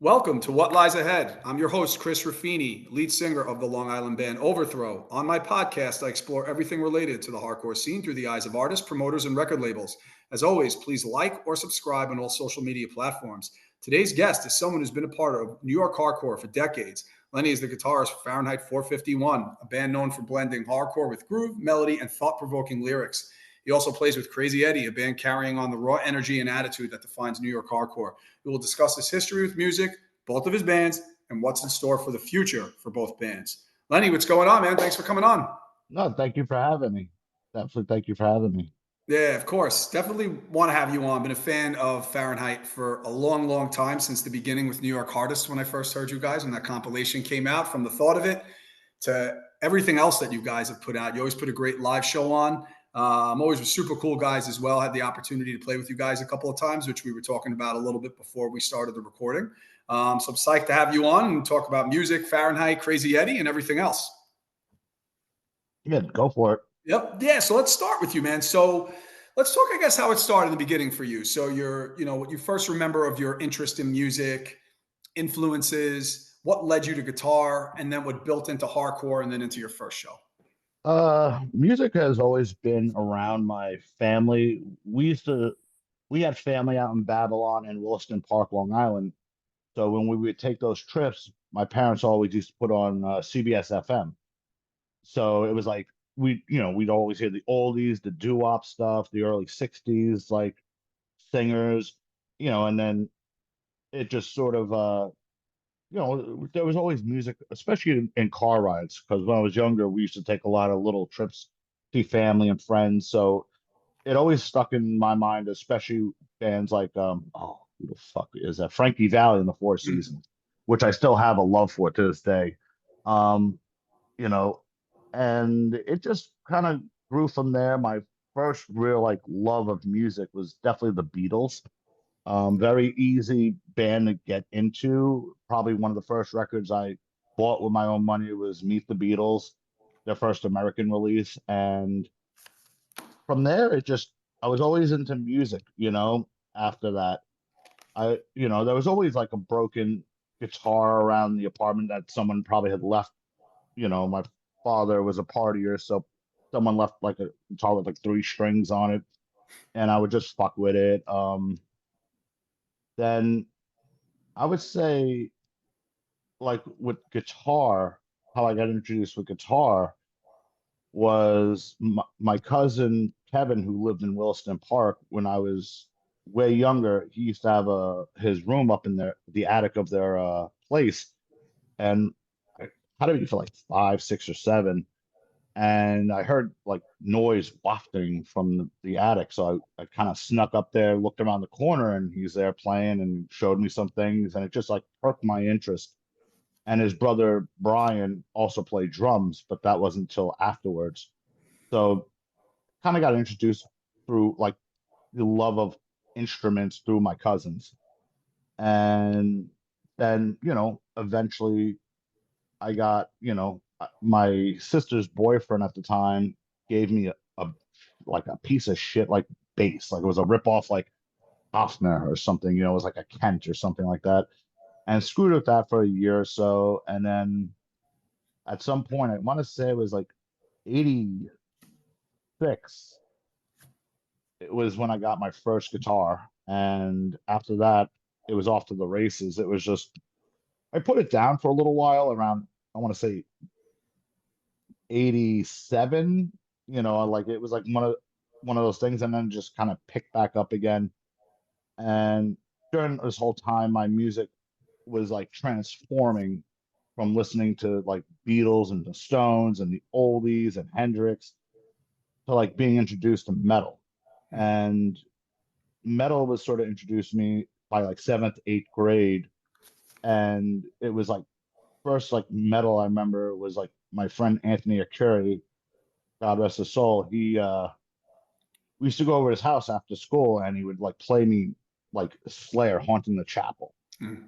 Welcome to What Lies Ahead. I'm your host, Chris Raffini, lead singer of the Long Island band Overthrow. On my podcast, I explore everything related to the hardcore scene through the eyes of artists, promoters, and record labels. As always, please like or subscribe on all social media platforms. Today's guest is someone who's been a part of New York hardcore for decades. Lenny is the guitarist for Fahrenheit 451, a band known for blending hardcore with groove, melody, and thought-provoking lyrics. He also plays with Crazy Eddie, a band carrying on the raw energy and attitude that defines New York hardcore. We will discuss his history with music, both of his bands, and what's in store for the future for both bands. Lenny, what's going on, man? Thanks for coming on. No, thank you for having me. Definitely thank you for having me. Yeah, of course. Definitely want to have you on. Been a fan of Fahrenheit for a long, long time, since the beginning with New York Hardest when I first heard you guys when that compilation came out. From the thought of it to everything else that you guys have put out. You always put a great live show on. I'm always with super cool guys as well. Had the opportunity to play with you guys a couple of times, which we were talking about a little bit before we started the recording. So I'm psyched to have you on and talk about music, Fahrenheit, Crazy Eddie, and everything else. Good, go for it. Yep. Yeah. So let's start with you, man. So let's talk, I guess, how it started in the beginning for you. So what you first remember of your interest in music, influences, what led you to guitar, and then what built into hardcore and then into your first show. Music has always been around my family. We had family out in Babylon and Williston Park, Long Island. So when we would take those trips, my parents always used to put on CBS FM. So it was like we'd always hear the oldies, the doo-wop stuff, the early '60s, like singers, and then it just sort of there was always music, especially in car rides, because when I was younger, we used to take a lot of little trips, see family and friends. So it always stuck in my mind, especially bands like who the fuck is that? Frankie Valli and the Four Seasons, which I still have a love for to this day. Um, you know, and it just kind of grew from there. My first real like love of music was definitely the Beatles. Very easy band to get into. Probably one of the first records I bought with my own money was Meet the Beatles, their first American release. And from there, I was always into music, after that. There was always like a broken guitar around the apartment that someone probably had left. My father was a partier, so someone left like a guitar with like three strings on it, and I would just fuck with it. Then I would say, like with guitar, how I got introduced with guitar was my cousin Kevin, who lived in Williston Park when I was way younger. He used to have his room up in the attic of their place, and I had to be for like five, six, or seven, and I heard like noise wafting from the attic. So I kind of snuck up there, looked around the corner, and he's there playing and showed me some things, and it just like perked my interest. And his brother Brian also played drums, but that wasn't until afterwards. So kind of got introduced through like the love of instruments through my cousins. And then, eventually I got, my sister's boyfriend at the time gave me like a piece of shit like bass, like it was a ripoff like Hofner or something, it was like a Kent or something like that, and screwed with that for a year or so, and then at some point I want to say it was like '86. It was when I got my first guitar, and after that, it was off to the races. It was just I put it down for a little while around I want to say '87. Like it was like one of those things, and then just kind of picked back up again. And during this whole time, my music was like transforming from listening to like Beatles and the Stones and the oldies and Hendrix to like being introduced to metal. And metal was sort of introduced to me by like seventh, eighth grade. And it was like first like metal I remember was like my friend Anthony Akuri, God rest his soul. We used to go over to his house after school and he would like play me like Slayer Haunting the Chapel, Mm.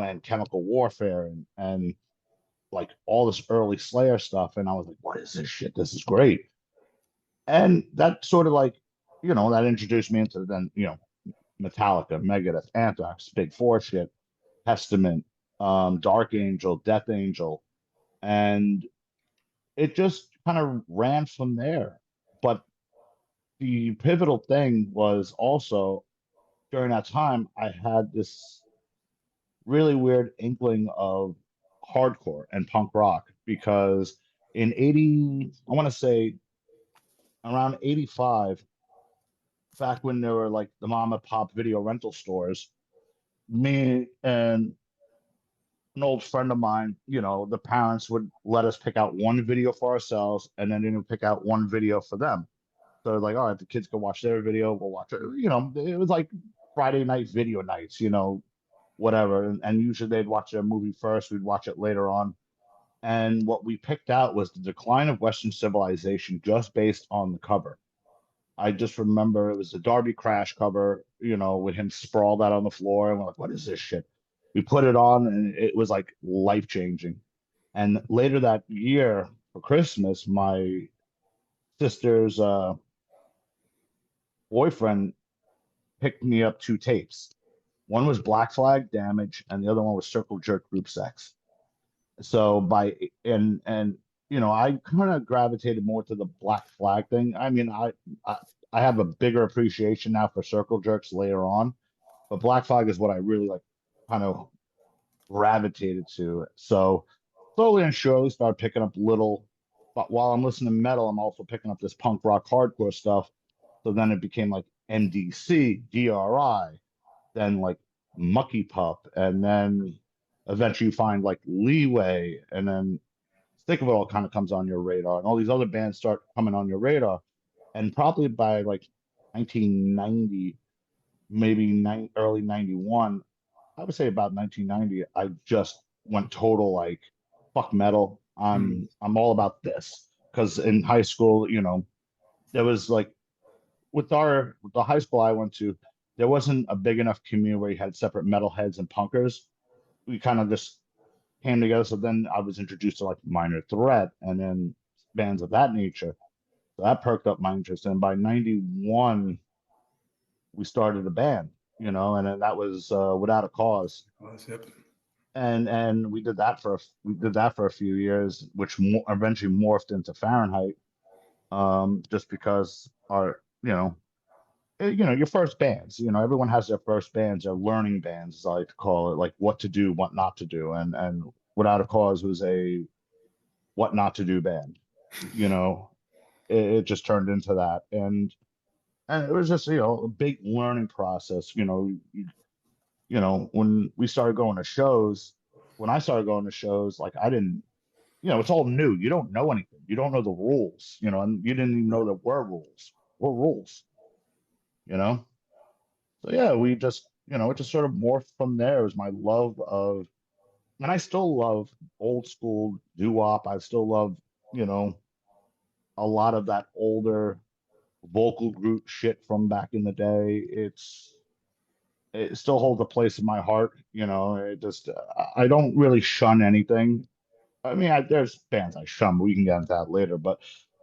and Chemical Warfare and like all this early Slayer stuff. And I was like, what is this shit? This is great. And that sort of like, that introduced me into then, Metallica, Megadeth, Anthrax, Big Four shit. Testament, Dark Angel, Death Angel, and it just kind of ran from there. But the pivotal thing was also during that time, I had this really weird inkling of hardcore and punk rock because in 80, I want to say around 85, back when there were like the mom and pop video rental stores, me and an old friend of mine, the parents would let us pick out one video for ourselves and then they would pick out one video for them. So like, all right, the kids can watch their video, we'll watch it. It was like Friday night video nights, whatever. And usually they'd watch their movie first, we'd watch it later on. And what we picked out was the decline of Western civilization just based on the cover. I just remember it was the Darby Crash cover, with him sprawled out on the floor. And we're like, what is this shit? We put it on and it was like life changing. And later that year for Christmas, my sister's boyfriend picked me up two tapes. One was Black Flag Damage, and the other one was Circle Jerk Group Sex. So I kind of gravitated more to the Black Flag thing. I mean, I I have a bigger appreciation now for Circle Jerks later on, but Black Flag is what I really like, kind of gravitated to. So slowly and surely started picking up little. But while I'm listening to metal, I'm also picking up this punk rock hardcore stuff. So then it became like MDC, DRI, then like Mucky Pup, and then eventually you find like Leeway, and then Stick of It All kind of comes on your radar, and all these other bands start coming on your radar. And probably by like 1990, maybe early 91, I would say about 1990, I just went total like fuck metal. Mm. I'm all about this because in high school, there was like with the high school I went to, there wasn't a big enough community where you had separate metalheads and punkers. We kind of just came together. So then I was introduced to like Minor Threat and then bands of that nature. So that perked up my interest. And by 91, we started a band, and then that was Without a Cause. Yep. And we did that for a few years, which eventually morphed into Fahrenheit. Just because your first bands, everyone has their first bands, their learning bands, as I like to call it, like what to do, what not to do. And Without a Cause was a what not to do band. You know, it just turned into that. And it was just, a big learning process. When we started going to shows, when I started going to shows, like I didn't, it's all new. You don't know anything. You don't know the rules, and you didn't even know there were rules. What rules, you know? So yeah, it just sort of morphed from there. It was my love of, and I still love old school doo-wop. I still love, you know, a lot of that older vocal group shit from back in the day. It still holds a place in my heart. It just I don't really shun anything. I mean, there's bands I shun, but we can get into that later. But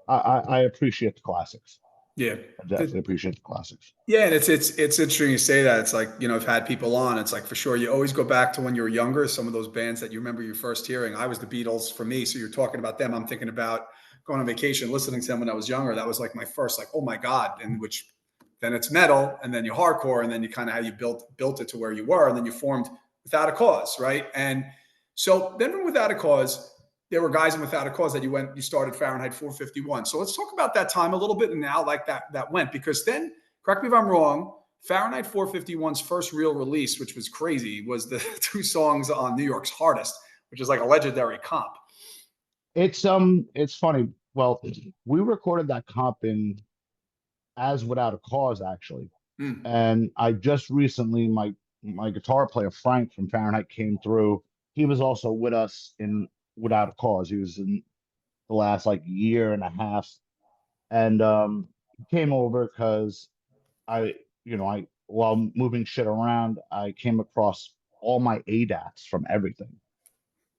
I appreciate the classics. Yeah. I definitely appreciate the classics. Yeah, and it's interesting you say that. It's like, I've had people on. It's like for sure you always go back to when you were younger, some of those bands that you remember you first hearing. I was the Beatles for me. So you're talking about them. I'm thinking about going on vacation, listening to them when I was younger. That was like my first, like, oh my God. And which then it's metal, and then you hardcore, and then you kind of how you built it to where you were, and then you formed Without a Cause, right? And so then from Without a Cause, there were guys in Without a Cause that you started Fahrenheit 451. So let's talk about that time a little bit and now like that went, because then, correct me if I'm wrong, Fahrenheit 451's first real release, which was crazy, was the two songs on New York's Hardest, which is like a legendary comp. It's funny. Well, we recorded that comp in as Without a Cause actually, Mm. and I just recently my guitar player Frank from Fahrenheit came through. He was also with us in Without a Cause. He was in the last like year and a half, and he came over because I, I while moving shit around, I came across all my ADATs from everything.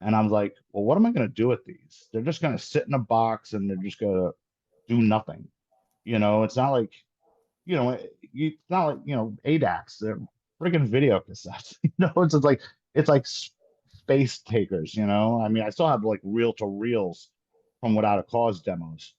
And I was like, well, what am I going to do with these? They're just going to sit in a box and they're just going to do nothing. It's not like, it's not like, ADATs, they're friggin' video cassettes. It's just like it's like space takers, you know. I mean, I still have like reel to reels from Without a Cause demos,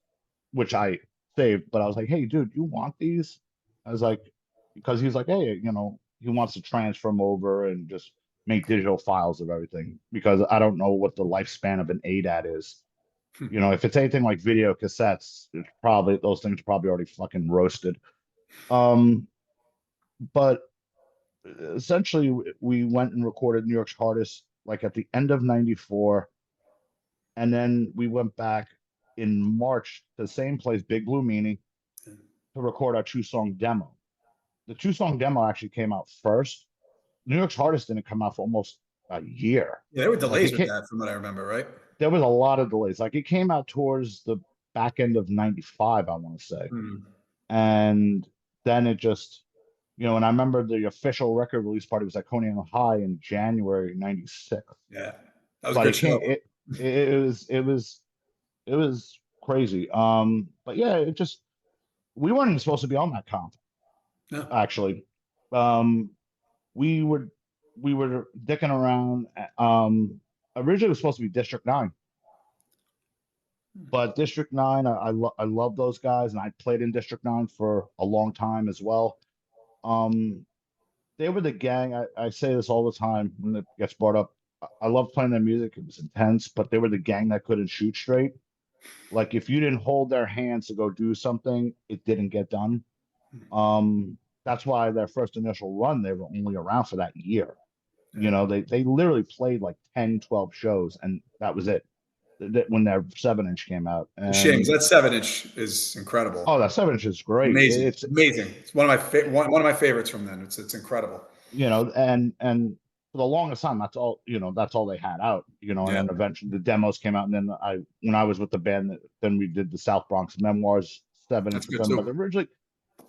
which I saved, but I was like, hey, dude, you want these? I was like, because he's like, hey, you know, he wants to transfer them over and just make digital files of everything because I don't know what the lifespan of an ADAT is. You know, if it's anything like video cassettes, it's probably those things are probably already fucking roasted. Um, but essentially, we went and recorded New York's Hardest like at the end of '94, and then we went back in March to the same place, Big Blue Meanie, to record our two-song demo. The two-song demo actually came out first. New York's Hardest didn't come out for almost a year. Yeah, there were Like delays it with came, that, from what I remember, right? there was a lot of delays. Like it came out towards the back end of '95, I want to say. Hmm. And then it just, you know, and I remember the official record release party was at Coney Island High in January '96. Yeah, that was a But good it show. can't it was crazy. But yeah, it just we weren't even supposed to be on that comp, No. actually. Um we were we were dicking around. Originally it was supposed to be District 9, but District 9, I love those guys, and I played in District 9 for a long time as well. Um, they were the gang. I say this all the time when it gets brought up. I love playing their music. It was intense, but they were the gang that couldn't shoot straight. Like if you didn't hold their hands to go do something, it didn't get done. That's why their first initial run, they were only around for that year. You Yeah. know, they literally played like 10, 12 shows, and that was it. When their 7 inch came out. It's a shame, 'cause And that 7 inch is incredible. oh, that 7 inch is great. Amazing, amazing. It's one of my favorites from then. It's incredible. You know, and for the longest time, that's all, you know, that's all they had out, you know, and Yeah, then eventually the demos came out, and then when I was with the band, then we did the South Bronx Memoirs 7 inch that's with good them. But too.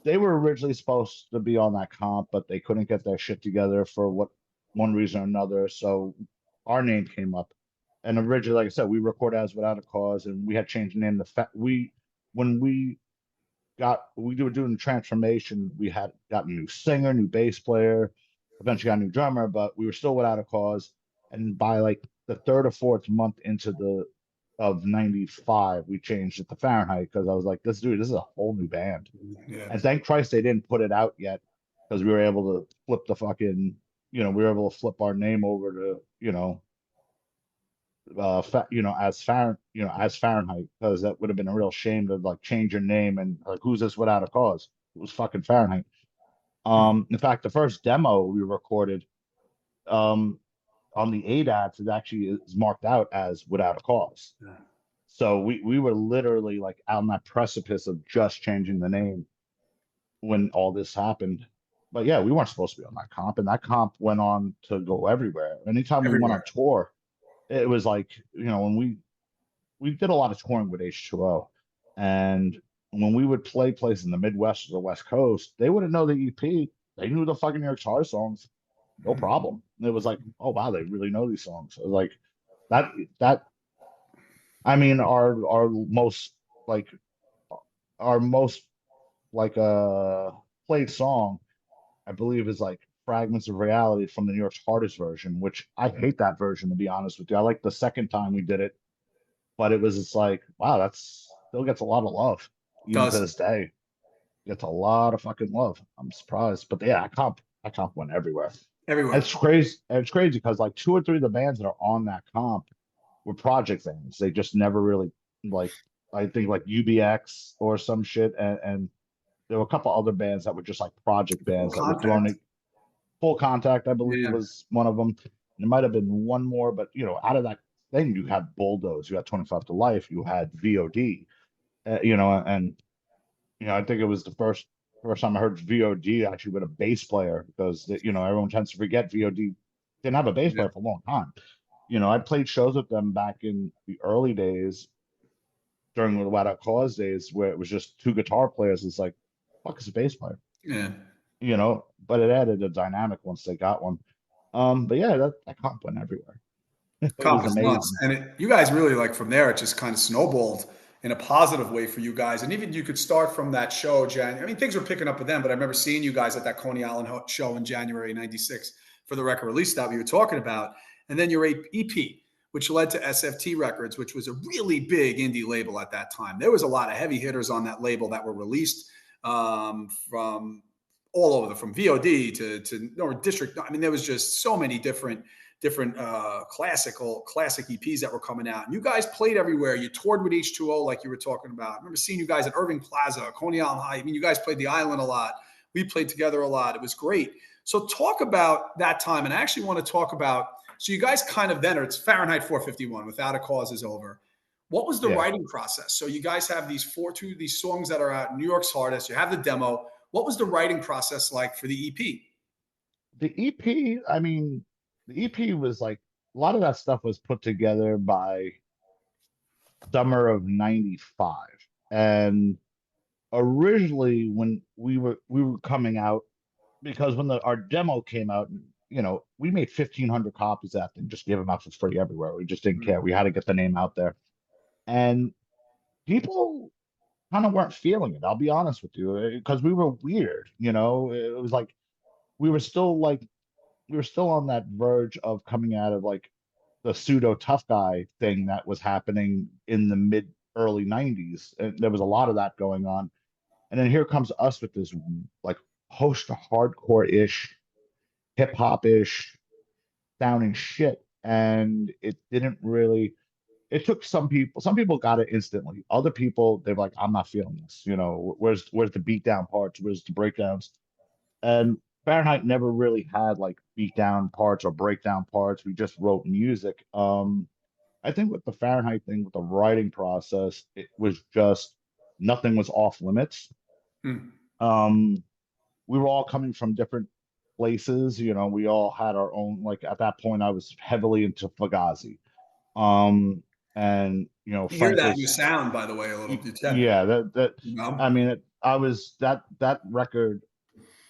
they were originally supposed to be on that comp, but they couldn't get their shit together for what one reason or another. So our name came up. And originally, like I said, we recorded as Without a Cause, and we had changed the name. When we were doing the transformation, we had got a new singer, new bass player, eventually got a new drummer, but we were still Without a Cause. And by like the third or fourth month into the of '95, we changed it to Fahrenheit because I was like, this is a whole new band. Yeah, And thank Christ they didn't put it out yet because we were able to flip the fucking, you know, we were able to flip our name over to, as Fahrenheit, because that would have been a real shame to like change your name and like, who's this Without a Cause? It was fucking Fahrenheit. In fact, the first demo we recorded, um, on the ADATs, it actually is marked out as Without a Cause. yeah. So we were literally like on that precipice of just changing the name when all this happened. But yeah, we weren't supposed to be on that comp, and that comp went on to go everywhere. Anytime we went on Everywhere. tour, it was like, you know, when we did a lot of touring with H2O, and when we would play places in the Midwest or the West Coast, they wouldn't know the EP. They knew the fucking New York Hard songs, no problem. And it was like, oh wow, they really know these songs. It was like that that I mean, like our most like played song, I believe, is like Fragments of Reality from the New York's Hardest version, which I hate that version, to be honest with you. I like the second time we did it, but it was just like, wow, that's still gets a lot of love even to Does this day. Gets a lot of fucking love. I'm surprised, but yeah, I comp went everywhere. And everywhere. it's crazy. And it's crazy because like two or three of the bands that are on that comp were project bands. They just never really like. I think like UBX or some shit, and there were a couple other bands that were just like project Full bands that were thrown contact. in. Full Contact, I believe, Yeah, was one of them. There might have been one more, but you know, out of that thing, you had Bulldoze, you had 25 to Life, you had VOD, and I think it was the first time I heard VOD actually with a bass player because everyone tends to forget VOD didn't have a bass yeah. player for a long time. You know, I played shows with them back in the early days during the Without Cause days where it was just two guitar players. It's like, fuck is a bass player, Yeah. but it added a dynamic once they got one. But yeah, that comp went everywhere. It Comp was is nuts. amazing. And you guys really, like, from there, it just kind of snowballed in a positive way for you guys. And even you could start from that show, January. I mean, things were picking up with them, but I remember seeing you guys at that Coney Island show in January '96. for the record release that we were talking about, and then your EP, which led to SFT Records, which was a really big indie label at that time. There was a lot of heavy hitters on that label that were released from all over, from VOD to or District. I mean, there was just so many different classic EPs that were coming out. And you guys played everywhere. You toured with H2O, like you were talking about. I remember seeing you guys at Irving Plaza, Coney Island High. I mean, you guys played the island a lot. We played together a lot. It was great. So talk about that time. And I actually want to talk about, so you guys kind of then, or it's Fahrenheit 451, Without a Cause is over. What was the Yeah. writing process? So you guys have these these songs that are out, New York's Hardest. You have the demo. What was the writing process like for the EP? The EP, I mean, the EP was like a lot of that stuff was put together by summer of '95. And originally when we were coming out, because when our demo came out, we made 1,500 copies of that thing, just gave them out for free everywhere. We just didn't care. We had to get the name out there. And people kind of weren't feeling it, I'll be honest with you, because we were weird, It was like we were still like we were still on that verge of coming out of like the pseudo tough guy thing that was happening in the mid early '90s. And there was a lot of that going on. And then here comes us with this like post hardcore ish, hip hop ish sounding shit. And it didn't really, it took some people got it instantly. Other people, they were like, I'm not feeling this. Where's the beat down parts? Where's the breakdowns? And Fahrenheit never really had like beat down parts or breakdown parts. We just wrote music. I think with the Fahrenheit thing, with the writing process, it was just nothing was off limits. Hmm. We were all coming from different places. We all had our own. Like at that point, I was heavily into Fugazi. Um, and You hear Frank that in your was, sound, by the way, a little. You said, yeah. That you know? I mean, I was that record.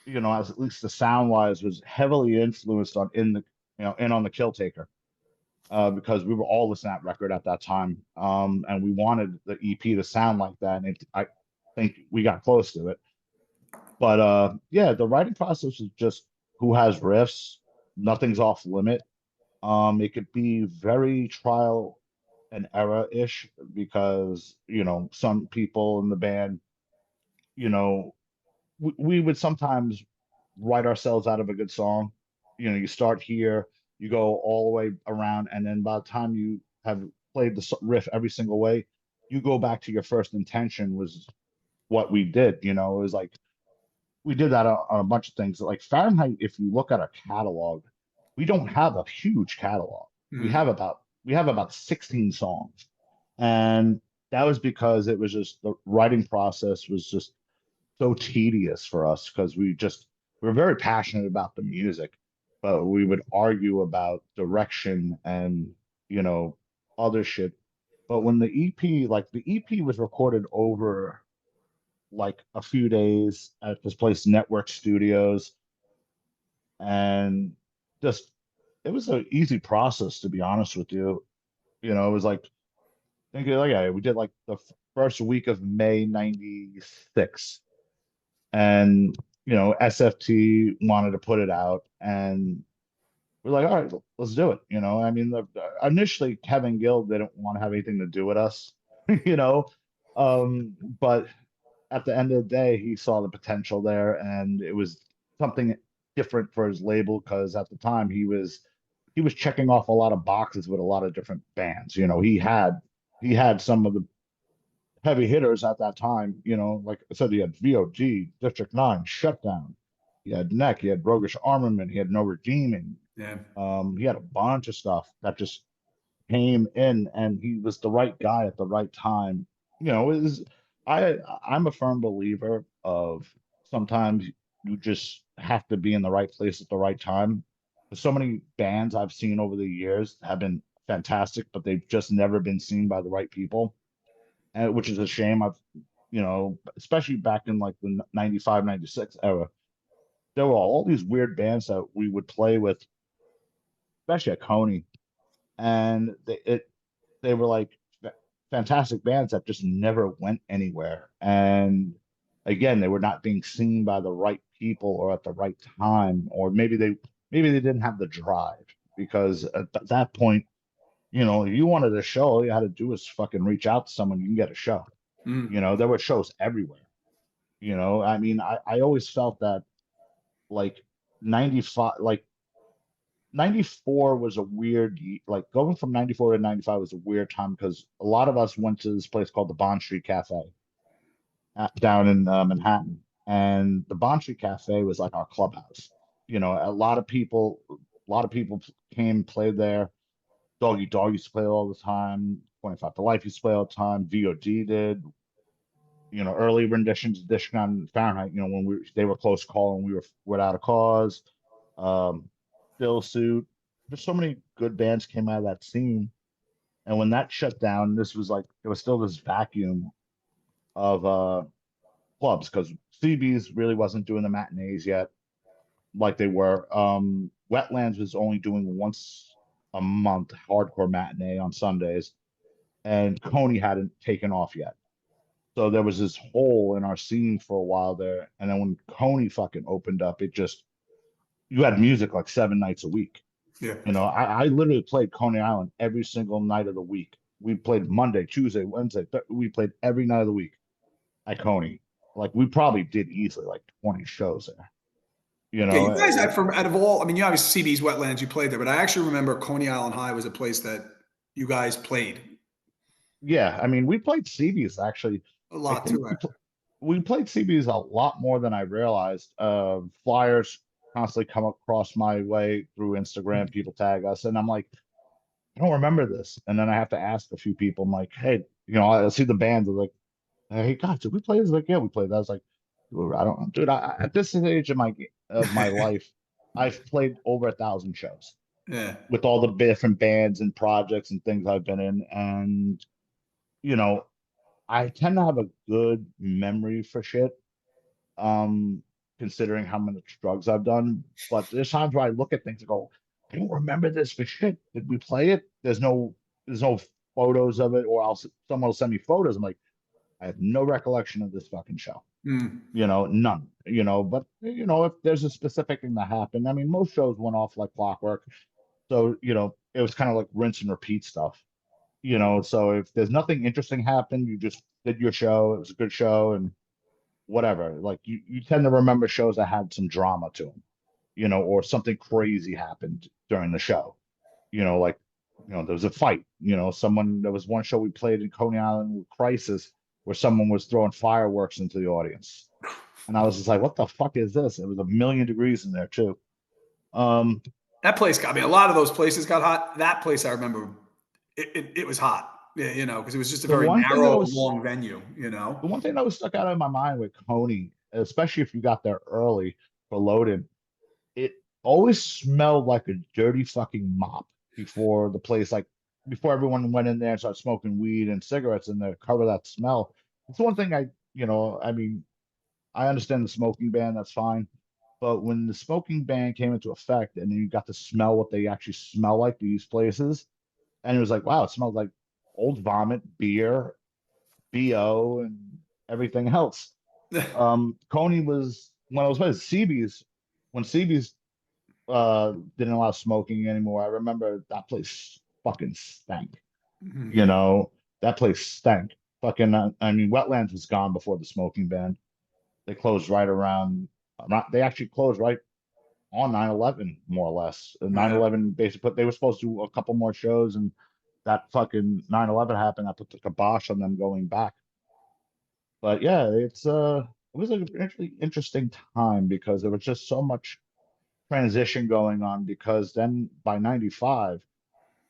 As at least the sound wise, was heavily influenced on in on the Kill Taker, because we were all listening to that record at that time, and we wanted the EP to sound like that, and I think we got close to it. But yeah, the writing process is just who has riffs, nothing's off limit. It could be very trial and error ish because some people in the band, you know we would sometimes write ourselves out of a good song. You start here, you go all the way around, and then by the time you have played the riff every single way, you go back to your first intention was what we did. It was like we did that on a bunch of things. Like Fahrenheit, if you look at our catalog, we don't have a huge catalog. We Hmm. have about we have about 16 songs, and that was because it was just the writing process was just so tedious for us because we were very passionate about the music, but we would argue about direction and you know other shit. But when the EP was recorded over like a few days at this place, Network Studios, and just it was an easy process to be honest with you. It was like thinking like yeah, we did like the first week of May '96 and SFT wanted to put it out, and we're like, all right, let's do it. I mean, initially Kevin Gill didn't want to have anything to do with us, you know, but at the end of the day, he saw the potential there, and it was something different for his label because at the time he was checking off a lot of boxes with a lot of different bands. He had some of the heavy hitters at that time. Like I said, he had VOG, District 9, Shutdown. He had Neck, he had Roguish Armament, he had No Redeeming. Yeah. He had a bunch of stuff that just came in, and he was the right guy at the right time. It was, I'm a firm believer of sometimes you just have to be in the right place at the right time. So many bands I've seen over the years have been fantastic, but they've just never been seen by the right people, and which is a shame. Especially back in like the '95, '96 era, there were all these weird bands that we would play with, especially at Coney, and they were like fantastic bands that just never went anywhere. And again, they were not being seen by the right people or at the right time, or maybe they didn't have the drive because at that point, you wanted a show, all you had to do was fucking reach out to someone, you can get a show. Mm. There were shows everywhere. I mean, I always felt that like 95, like 94 was a weird, like going from 94 to 95 was a weird time because a lot of us went to this place called the Bond Street Cafe down in Manhattan. And the Bond Street Cafe was like our clubhouse. A lot of people came, played there. Doggy Dog used to play all the time. 25 to Life used to play all the time. VOD did. Early renditions of Discount Fahrenheit. When they were close call and we were without a cause. Still Suit. There's so many good bands came out of that scene. And when that shut down, this was like there was still this vacuum of clubs because CB's really wasn't doing the matinees yet like they were. Wetlands was only doing once a month hardcore matinee on Sundays, and Coney hadn't taken off yet. So there was this hole in our scene for a while there. And then when Coney fucking opened up, it just you had music like 7 nights a week. Yeah. I literally played Coney Island every single night of the week. We played Monday, Tuesday, Wednesday. We played every night of the week at Coney. Like we probably did easily like 20 shows there. You Yeah, know, you guys, uh, from out of all, I mean, you obviously see these wetlands, you played there, but I actually remember Coney Island High was a place that you guys played yeah. I mean, we played CBs actually. a I lot think too. we played CBs a lot more than I realized. Flyers constantly come across my way through Instagram. People tag us, and I'm like, I don't remember this. And then I have to ask a few people. I'm like, hey, I see the band. They're like, hey, God, did we play this? Like, yeah, we played that. I was like, I don't know, dude. At this age of my life, I've played over 1,000 shows Yeah. with all the different bands and projects and things I've been in, and you know, I tend to have a good memory for shit. Um, Considering how many drugs I've done, but there's times where I look at things and go, I don't remember this for shit. Did we play it? There's no photos of it, or else someone will send me photos. I'm like, I have no recollection of this fucking show. Mm. None. But if there's a specific thing that happened, I mean, most shows went off like clockwork. So, it was kind of like rinse and repeat stuff. So if there's nothing interesting happened, you just did your show. It was a good show and whatever. Like you tend to remember shows that had some drama to them, or something crazy happened during the show. Like, there was a fight. There was one show we played in Coney Island with Crisis where someone was throwing fireworks into the audience. And I was just like, what the fuck is this? It was 1,000,000 degrees in there too. Um, That place got me. A lot of those places got hot. That place, I remember, it was hot. Yeah, because it was just a the very one thing that narrow, was long venue. the one thing that was stuck out in my mind with Coney, especially if you got there early for loading, it always smelled like a dirty fucking mop before the place, like before everyone went in there and started smoking weed and cigarettes in there to cover that smell. It's one thing I mean, I understand the smoking ban, that's fine. But when the smoking ban came into effect and you got to smell what they actually smell like, these places, and it was like, wow, it smells like old vomit, beer, BO, and everything else. Coney was when I was with CB's, when CB's didn't allow smoking anymore. I remember that place fucking stank. You Mhm. know, that place stank. Fucking, I mean, Wetlands was gone before the smoking ban. They closed right around. They actually closed right on 9/11, more or less. And Yeah. 9/11 basically they were supposed to do a couple more shows, and that fucking 9/11 happened. I put the kibosh on them going back. But yeah, it was a really interesting time because there was just so much transition going on because then by 95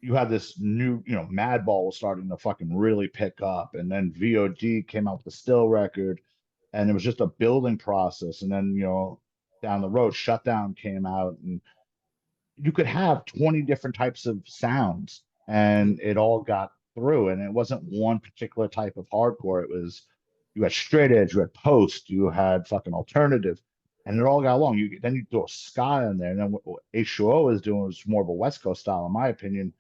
you had this new, Madball was starting to fucking really pick up, and then VOD came out with the still record, and it was just a building process. And then, down the road, Shutdown came out, and you could have 20 different types of sounds, and it all got through. And it wasn't one particular type of hardcore. It was you had straight edge, you had post, you had fucking alternative, and it all got along. You throw Sky in there, and then what H2O was doing was more of a West Coast style, in my opinion.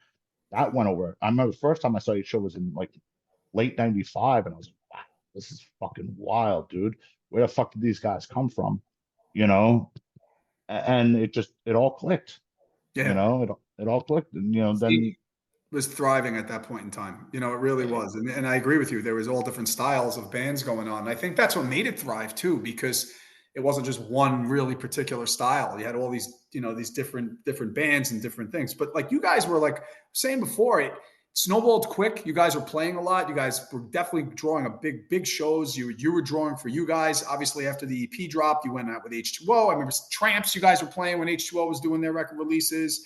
That went over. I remember the first time I saw H2O was in like late '95, and I was like, wow, this is fucking wild, dude. Where the fuck did these guys come from? You know? and it all clicked. Yeah. It all clicked, and then Was thriving at that point in time. It really was. And I agree with you. There was all different styles of bands going on. And I think that's what made it thrive too, because it wasn't just one really particular style. You had all these different bands and different things. But like you guys were like saying before, it snowballed quick. You guys were playing a lot. You guys were definitely drawing a big shows. You were drawing for you guys. Obviously, after the EP dropped, you went out with H2O. I remember Tramps. You guys were playing when H2O was doing their record releases.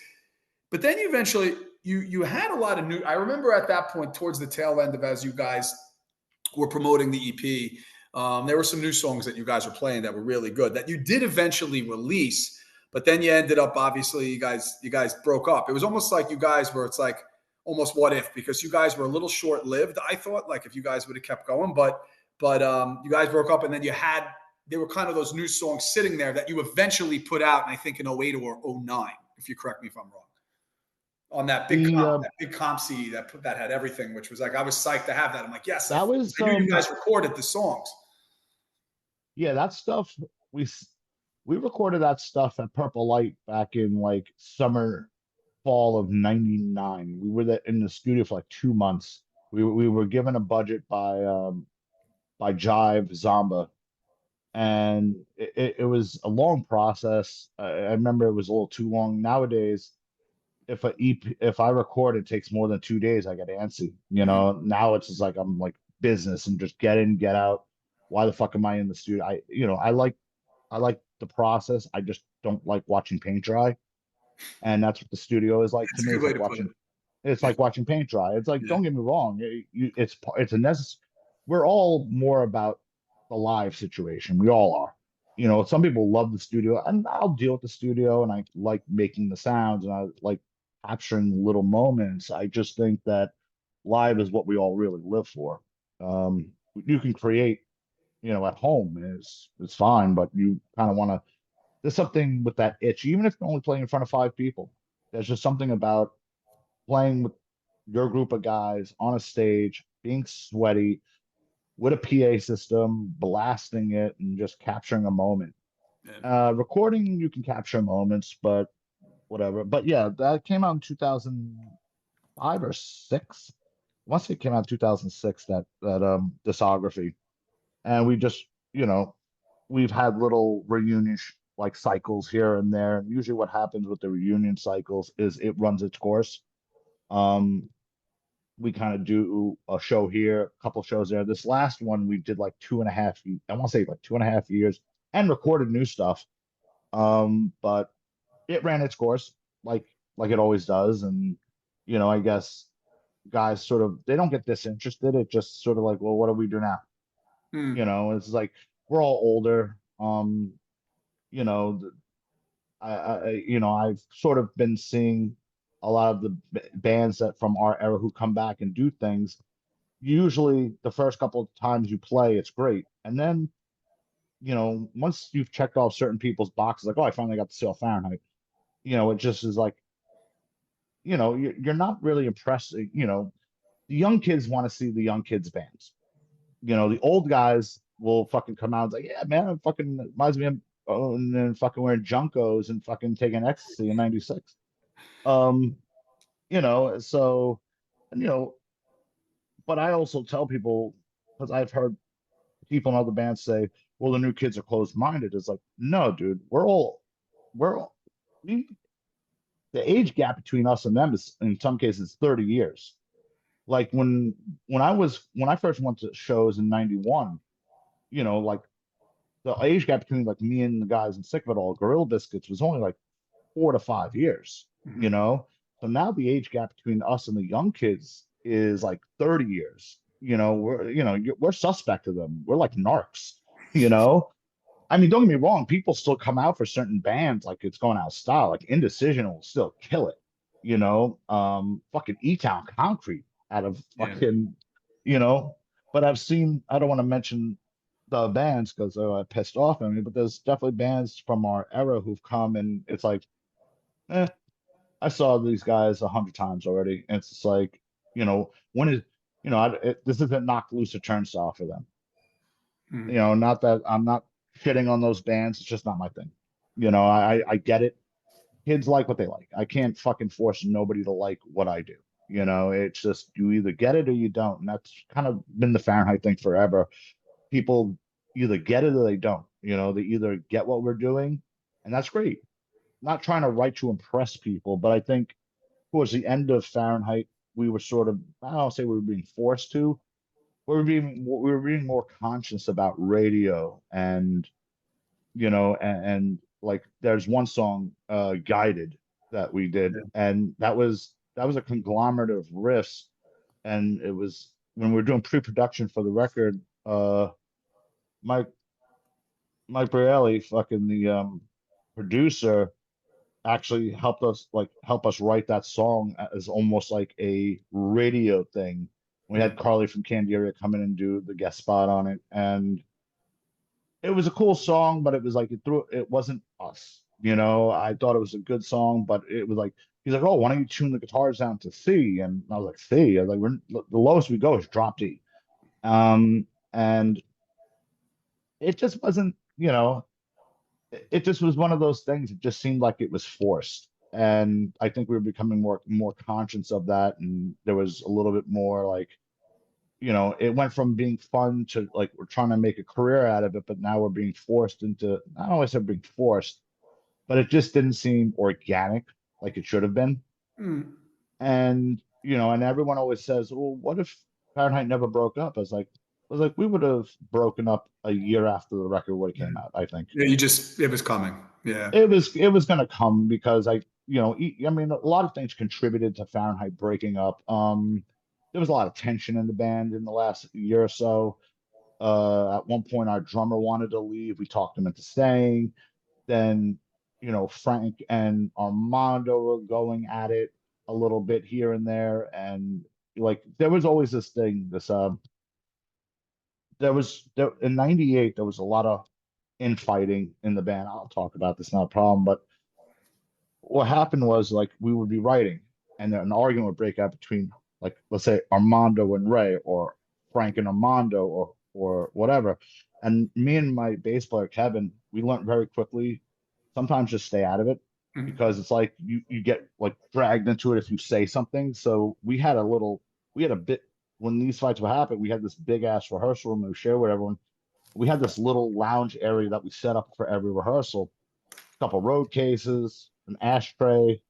But then you eventually you had a lot of new. I remember at that point, towards the tail end of as you guys were promoting the EP, there were some new songs that you guys were playing that were really good that you did eventually release. But then you ended up obviously you guys broke up. It was almost like you guys were. It's like almost what if, because you guys were a little short lived. I thought like if you guys would have kept going, but you guys broke up, and then there were kind of those new songs sitting there that you eventually put out, and I think in '08 or '09, if you correct me if I'm wrong, on that big the comp, that big comp CD that had everything, which was like I was psyched to have that. I'm like, yes, that was I knew you guys recorded the songs. yeah, that stuff we we recorded that stuff at Purple Light back in like summer fall of '99. We were there in the studio for like 2 months. We were given a budget by Jive Zamba, and it was a long process. I remember it was a little too long. Nowadays, if I record, it takes more than 2 days, I get antsy. Mhm. Now it's just like I'm like business and just get in, get out. Why the fuck am I in the studio? I like the process. I just don't like watching paint dry, and that's what the studio is like to That's a me. good way to put it. It's like watching paint dry. It's like, Yeah. don't get me wrong, it's a necessary. We're all more about the live situation. We all are. Some people love the studio, and I'll deal with the studio, and I like making the sounds, and I like capturing little moments. I just think that live is what we all really live for. You can create, at home is fine, but you kind of want to. There's something with that itch, even if you're only playing in front of 5 people. There's just something about playing with your group of guys on a stage, being sweaty with a PA system, blasting it, and just capturing a moment. Yeah. Recording, you can capture moments, but whatever. But yeah, that came out in 2005 or six. Once it came out in 2006, that discography, and we just, you know, we've had little reunion like cycles here and there. And usually, what happens with the reunion cycles is it runs its course. Um, we kind of do a show here, a couple shows there. This last one we did like 2.5, I want to say like 2.5 years, and recorded new stuff. But it ran its course like it always does. And I guess guys sort of they don't get disinterested. It just sort of like, well, what do we do now? Hmm. It's like we're all older. You know, I've sort of been seeing a lot of the bands that from our era who come back and do things. Usually, the first couple of times you play, it's great, and then once you've checked off certain people's boxes, like, oh, I finally got to see all Fahrenheit. It just is like, you're not really impressed. The young kids want to see the young kids bands. The old guys will fucking come out and say, yeah, man, it fucking reminds me of and then fucking wearing Junkos and fucking taking ecstasy in '96. Um, so and but I also tell people because I've heard people in other bands say, well, the new kids are closed-minded. It's like, no, dude, we're all we, the age gap between us and them is in some cases 30 years. Like when I first went to shows in '91, like the age gap between like me and the guys in Sick of It All, Gorilla Biscuits, was only like 4 to 5 years, you Hmm. know? So now the age gap between us and the young kids is like 30 years. We're suspect of them. We're like narcs, you know? I mean, don't get me wrong, people still come out for certain bands like it's going out of style. Like Indecision will still kill it, fucking E-Town Concrete out of Yeah. fucking, you know. But I don't want to mention the bands because they're pissed off at me, but there's definitely bands from our era who've come and it's like, eh, I saw these guys 100 times already. And it's just like, when is, this isn't knock loose a turnstile for them. Hmm. Not that I'm not shitting on those bands. It's just not my thing. I get it. Kids like what they like. I can't fucking force nobody to like what I do. It's just you either get it or you don't. And that's kind of been the Fahrenheit thing forever. People either get it or they don't. They either get what we're doing, and that's great. Not trying to write to impress people, but I think towards the end of Fahrenheit, we were sort of, I don't say we were being forced to, we were being more conscious about radio and like there's one song, Guided, that we did, Yeah. and that was a conglomerate of riffs, and it was when we were doing pre-production for the record, Mike Mike Brielli, fucking the producer, actually help us write that song as almost like a radio thing. We had Mm. Carly from Candiria come in and do the guest spot on it, and it was a cool song, but it was like it wasn't us. I thought it was a good song, but it was like he's like, "Oh, why don't you tune the guitars down to C?" And I was like, "C." I was like, "The lowest we go is drop D." And it just wasn't, it just was one of those things. It just seemed like it was forced, and I think we were becoming more conscious of that, and there was a little bit more like, it went from being fun to like we're trying to make a career out of it, but now we're being forced into, I don't always say being forced, but it just didn't seem organic like it should have been. Mm. And everyone always says, well, what if Fahrenheit never broke up? I was like, we would have broken up a year after the record would have Yeah. came out, I think. Yeah, it was coming. Yeah. It was gonna come because I mean, a lot of things contributed to Fahrenheit breaking up. There was a lot of tension in the band in the last year or so. At one point, our drummer wanted to leave. We talked him into staying. Then, Frank and Armando were going at it a little bit here and there, and like there was always this thing. There in '98. There was a lot of infighting in the band. I'll talk about this, not a problem. But what happened was like we would be writing, and then an argument would break out between, like, let's say Armando and Ray, or Frank and Armando, or whatever. And me and my bass player Kevin, we learned very quickly sometimes just stay out of it, Mm. because it's like you get like dragged into it if you say something. So we had a bit when these fights would happen. We had this big ass rehearsal room that we shared with everyone. We had this little lounge area that we set up for every rehearsal, a couple road cases, an ashtray,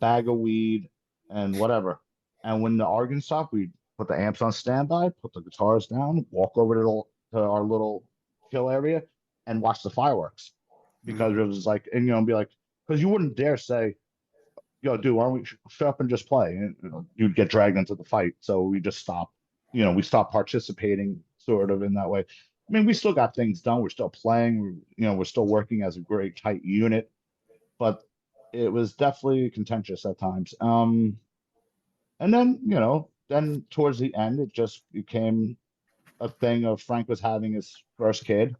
bag of weed, and whatever. And when the argument stopped, we'd put the amps on standby, put the guitars down, walk over to our little chill area, and watch the fireworks. Because Mm. it was like, and be like, because you wouldn't dare say, "Yo, dude, why don't we shut up and just play?" And you'd get dragged into the fight. So we just stopped. We stopped participating, sort of, in that way. I mean, we still got things done. We're still playing. We're still working as a great tight unit, but it was definitely contentious at times. And then towards the end, it just became a thing of Frank was having his first kid,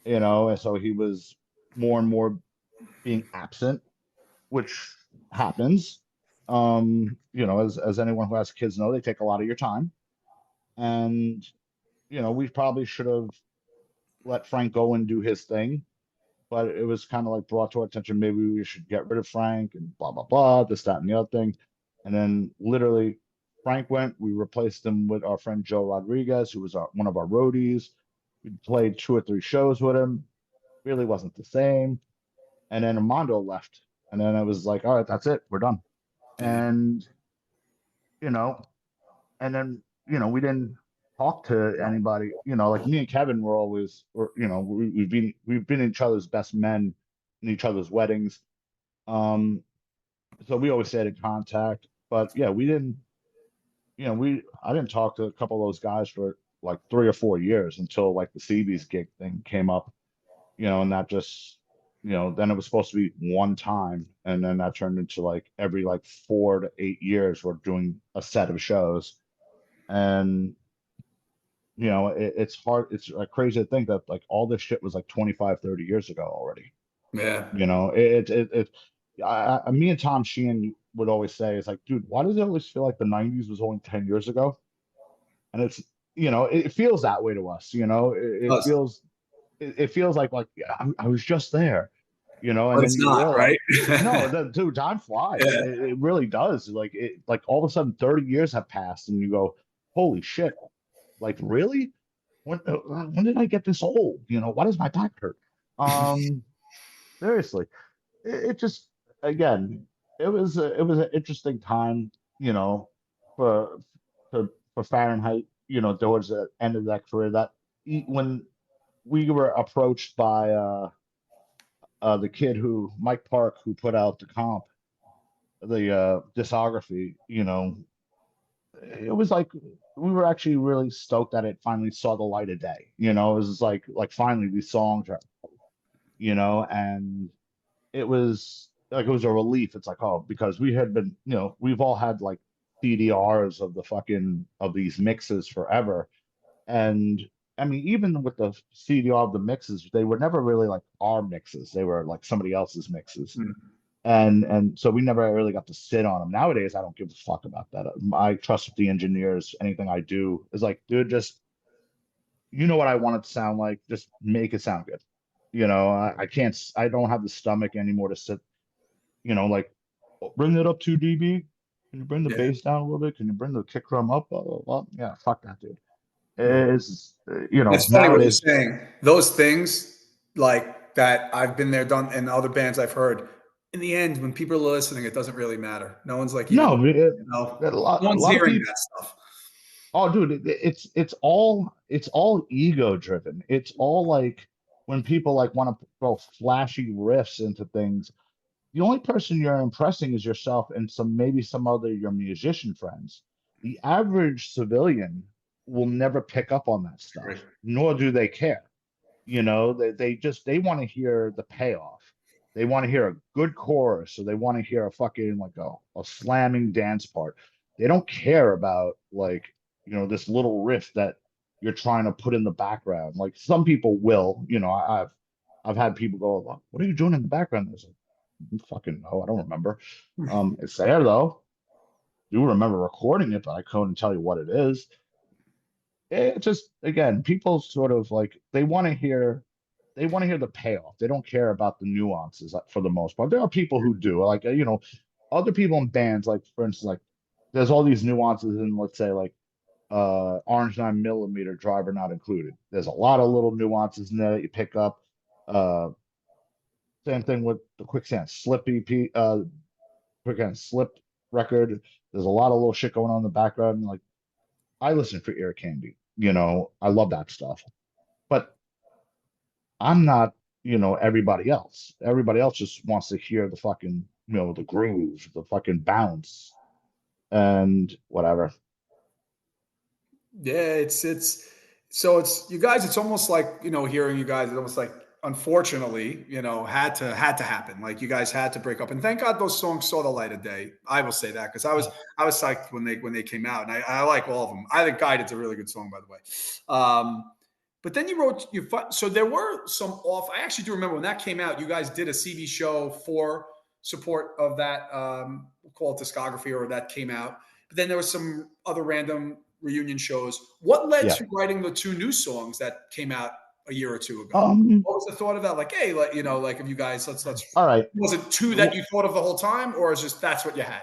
and so he was more and more being absent, which happens. As anyone who has kids know, they take a lot of your time. And, we probably should have let Frank go and do his thing, but it was kind of like brought to our attention, maybe we should get rid of Frank and blah blah blah, this, that, and the other thing. And then literally Frank went, we replaced him with our friend Joe Rodriguez, who was one of our roadies. We played 2 or 3 shows with him. Really wasn't the same. And then Armando left. And then I was like, all right, that's it, we're done. Yeah. And you know, and then we didn't talk to anybody. Like me and Kevin were always, or we've been each other's best men in each other's weddings. Um, so we always stayed in contact. But yeah, we didn't. We I didn't talk to a couple of those guys for like 3 or 4 years until like the CB's gig thing came up. And that just, then it was supposed to be one time, and then that turned into like every like 4 to 8 years we're doing a set of shows. And it's hard, it's like crazy to think that like all this shit was like 25, 30 years ago already. Yeah. Me and Tom Sheehan would always say, it's like, dude, why does it always feel like the '90s was only 10 years ago? And it feels that way to us. It Plus, feels like yeah, I was just there. And But then it's you not, realize, right? no, dude, time flies. Yeah. It really does. Like all of a sudden 30 years have passed and you go, holy shit, like really? When did I get this old? Why does my back hurt? Um, Seriously, it just, again, it was an interesting time, for for Fahrenheit, towards the end of that career. When we were approached by the kid who Mike Park, who put out the comp, the discography, it was like we were actually really stoked that it finally saw the light of day. It was like finally these songs are, and it was a relief. It's like, oh, because we had been, we've all had like CDRs of the fucking of these mixes forever. And I mean, even with the CDR of the mixes, they were never really like our mixes. They were like somebody else's mixes. Mm. And so we never really got to sit on them. Nowadays, I don't give a fuck about that. I trust the engineers. Anything I do is like, dude, just what I want it to sound like. Just make it sound good. I can't. I don't have the stomach anymore to sit. Like, bring it up 2 dB. Can you bring the Yeah. bass down a little bit? Can you bring the kick drum up? Blah, blah, blah. Yeah, fuck that, dude. Yeah. It's It's funny what you're nowadays. saying. Those things like that I've been there, done, and other bands I've heard. In the end, when people are listening, it doesn't really matter. No one's like even, No, no a lot, a one's lot of hearing people. that stuff. Oh, dude, it's all ego driven. It's all like when people like want to throw flashy riffs into things. The only person you're impressing is yourself and maybe some other your musician friends. The average civilian will never pick up on that Right. stuff, nor do they care. They want to hear the payoff. They want to hear a good chorus, or they want to hear a fucking like a slamming dance part. They don't care about like this little riff that you're trying to put in the background. Like some people will, I've had people go, "What are you doing in the background?" I was like, "You fucking know, I don't remember." It's there though. Do remember recording it, but I couldn't tell you what it is. It just, again, people sort of like they want to hear the payoff. They don't care about the nuances, for the most part. There are people who do, like, other people in bands, like for instance, like there's all these nuances in, let's say, like Orange 9mm Driver Not Included. There's a lot of little nuances in there that you pick up. Uh Same thing with the Quicksand Slip EP, Quicksand Slip record. There's a lot of little shit going on in the background. Like, I listen for ear candy. I love that stuff. But I'm not, everybody else. Everybody else just wants to hear the fucking, the groove, the fucking bounce, and whatever. Yeah, it's so it's you guys. It's almost like hearing you guys. It's almost like unfortunately, had to happen. Like you guys had to break up, and thank God those songs saw the light of day. I will say that because I was psyched when they came out, and I like all of them. I think "Guided's" a really good song, by the way. But then you wrote so there were some off. I actually do remember when that came out. You guys did a CD show for support of that, we'll call it discography, or that came out. But then there was some other random reunion shows. What led Yeah. to writing the two new songs that came out a year or two ago? Um. What was the thought of that? Like, hey, like if you guys, let's. All right. Was it two that you thought of the whole time, or is just that's what you had?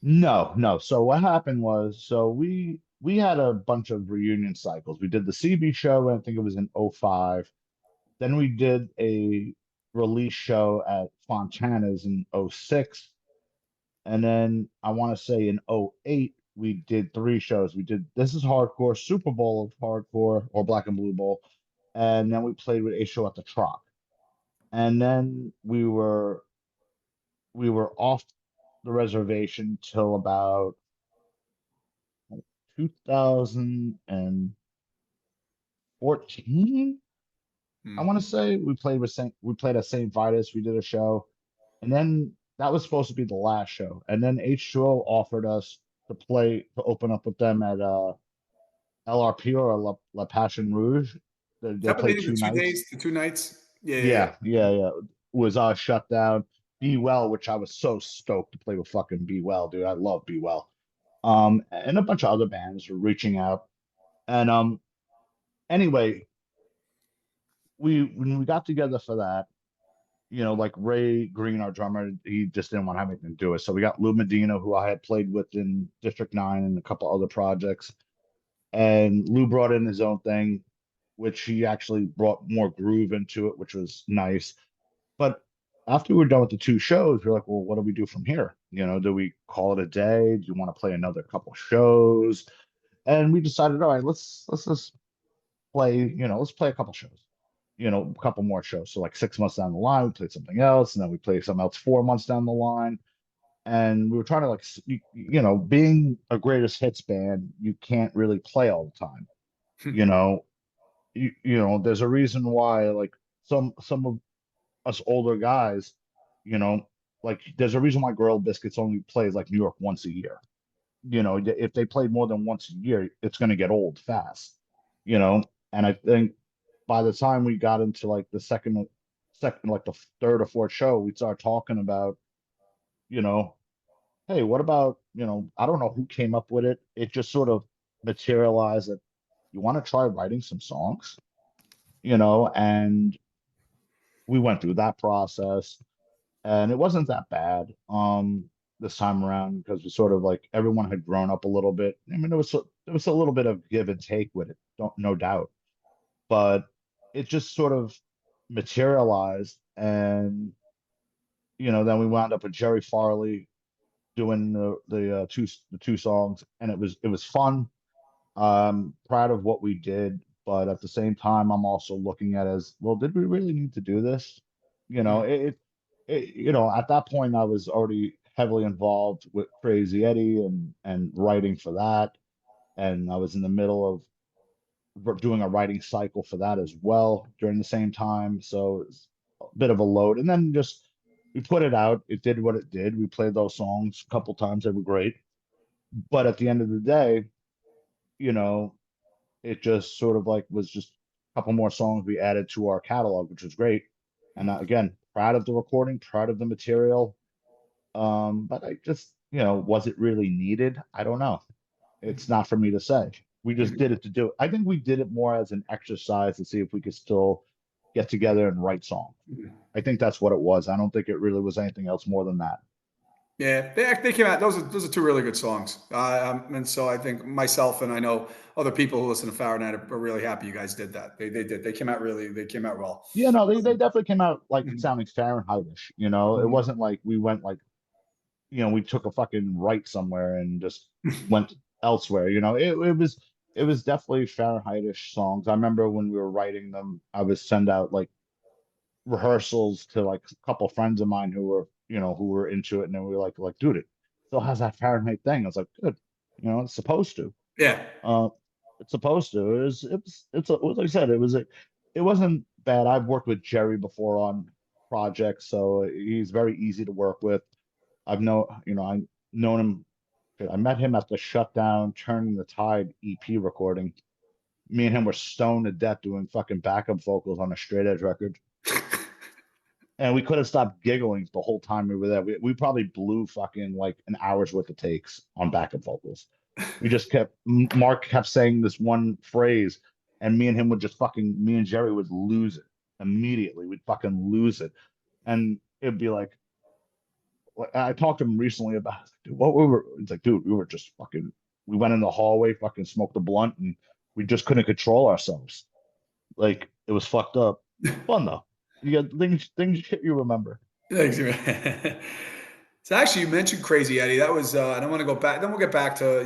No, no. So what happened was, so we had a bunch of reunion cycles. We did the CB show, I think it was in '05. Then we did a release show at Fontana's in '06. And then I want to say in '08, we did three shows. We did This Is Hardcore, Super Bowl of Hardcore, or Black and Blue Bowl. And then we played with a show at the Troc. And then we were off the reservation till about 2014. I Hmm. want to say we played at St. Vitus. We did a show, and then that was supposed to be the last show. And then H2O offered us to open up with them at LRP, or La Passion Rouge. Is They that what they played did the two two nights. days, the two nights? Yeah, yeah, yeah. Yeah, yeah, yeah. Was shut down. Be Well, which I was so stoked to play with fucking Be Well, dude. I love Be Well. And a bunch of other bands were reaching out. And anyway, when we got together for that, like Ray Green, our drummer, he just didn't want to have anything to do with it. So we got Lou Medina, who I had played with in District 9 and a couple other projects. And Lou brought in his own thing, which he actually brought more groove into it, which was nice. But after we were done with the two shows, we're like, well, what do we do from here? Do we call it a day? Do you want to play another couple shows? And we decided, all right, let's just play, let's play a couple shows, a couple more shows. So like 6 months down the line, we played something else, and then we played something else 4 months down the line. And we were trying to like, being a greatest hits band, you can't really play all the time. You know, there's a reason why like some of us older guys, you know, like there's a reason why Gorilla Biscuits only plays like New York once a year. If they played more than once a year, it's going to get old fast. You know, and I think by the time we got into like the second, like the third or fourth show, we started talking about, you know, hey, what about, I don't know who came up with it. It just sort of materialized that you want to try writing some songs, and we went through that process, and it wasn't that bad this time around because we sort of like everyone had grown up a little bit. I mean, there was a little bit of give and take with it, don't no doubt, but it just sort of materialized, and then we wound up with Jerry Farley doing the two songs, and it was fun. Proud of what we did, but at the same time, I'm also looking at it as well. Did we really need to do this? At that point, I was already heavily involved with Crazy Eddie and writing for that, and I was in the middle of doing a writing cycle for that as well during the same time. So it's a bit of a load, and then just we put it out. It did what it did. We played those songs a couple times. They were great, but at the end of the day, you know it just sort of like was just a couple more songs we added to our catalog, which was great. And again, proud of the recording, proud of the material. But I just, was it really needed? I don't know. It's not for me to say. We just did it to do it. I think we did it more as an exercise to see if we could still get together and write songs. I think that's what it was. I don't think it really was anything else more than that. Yeah, they came out. Those are two really good songs, and so I think myself and I know other people who listen to Fahrenheit are really happy you guys did that. They did. They came out well. Yeah, no, they definitely came out like sounding Fahrenheitish. It Mhm. wasn't like we went like we took a fucking right somewhere and just went elsewhere. It was definitely Fahrenheitish songs. I remember when we were writing them, I would send out like rehearsals to like a couple friends of mine who were into it, and then we were like, dude, it still has that Fahrenheit thing. I was like, good, it's supposed to. Yeah. Uh, it's supposed to. It was like I said, it wasn't bad. I've worked with Jerry before on projects, so he's very easy to work with. I've known him. I met him at the Shutdown Turning the Tide EP recording. Me and him were stoned to death doing fucking backup vocals on a straight edge record. And we couldn't stop giggling the whole time we were there. We probably blew fucking like an hour's worth of takes on backup vocals. Mark kept saying this one phrase, and me and Jerry would lose it immediately. We'd fucking lose it. And it'd be like, I talked to him recently about dude, what we were. It's like, dude, we were just fucking. We went in the hallway, fucking smoked a blunt, and we just couldn't control ourselves. Like it was fucked up. Fun though. You got things you remember. Thanks, man. So actually, you mentioned Crazy Eddie. That was, and I want to go back. Then we'll get back to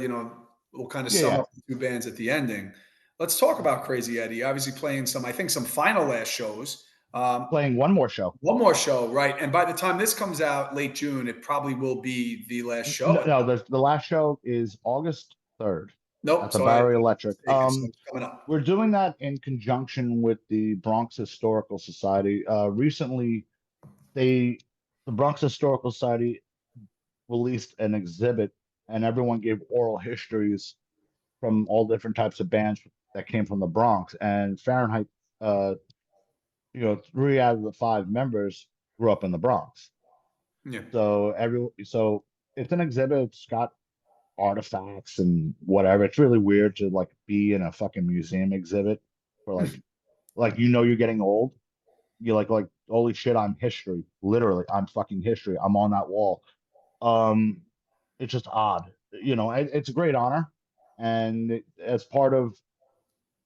we'll kind of Yeah, sum yeah. up the two bands at the ending. Let's talk about Crazy Eddie. Obviously, playing I think, some final last shows. Um, Playing one more show. one more show, right? And by the time this comes out, late June, it probably will be the last No, show. no, the last show is August 3rd Nope. at the So I Bowery Electric. so it's coming up. We're doing that in conjunction with the Bronx Historical Society. Recently, they the Bronx Historical Society released an exhibit, and everyone gave oral histories from all different types of bands that came from the Bronx. And Fahrenheit, uh, 3 out of the 5 members grew up in the Bronx. Yeah. So it's an exhibit. It's got artifacts and whatever. It's really weird to like be in a fucking museum exhibit for like you're getting old. You like holy shit, I'm history. Literally, I'm fucking history. I'm on that wall. Um, it's just odd. It's a great honor, and as part of,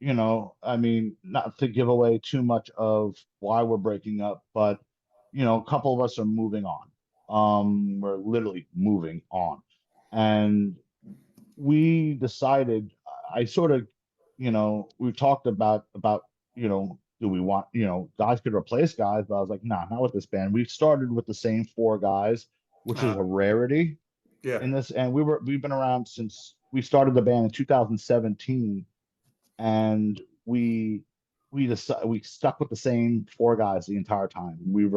I mean, not to give away too much of why we're breaking up, but a couple of us are moving on. We're literally moving on, and we decided. I sort of, we talked about, do we want, guys could replace guys, but I was like, nah, not with this band. We started with the same four guys, which is Uh, a rarity yeah. in this, and we've been around since we started the band in 2017, and we stuck with the same four guys the entire time. We've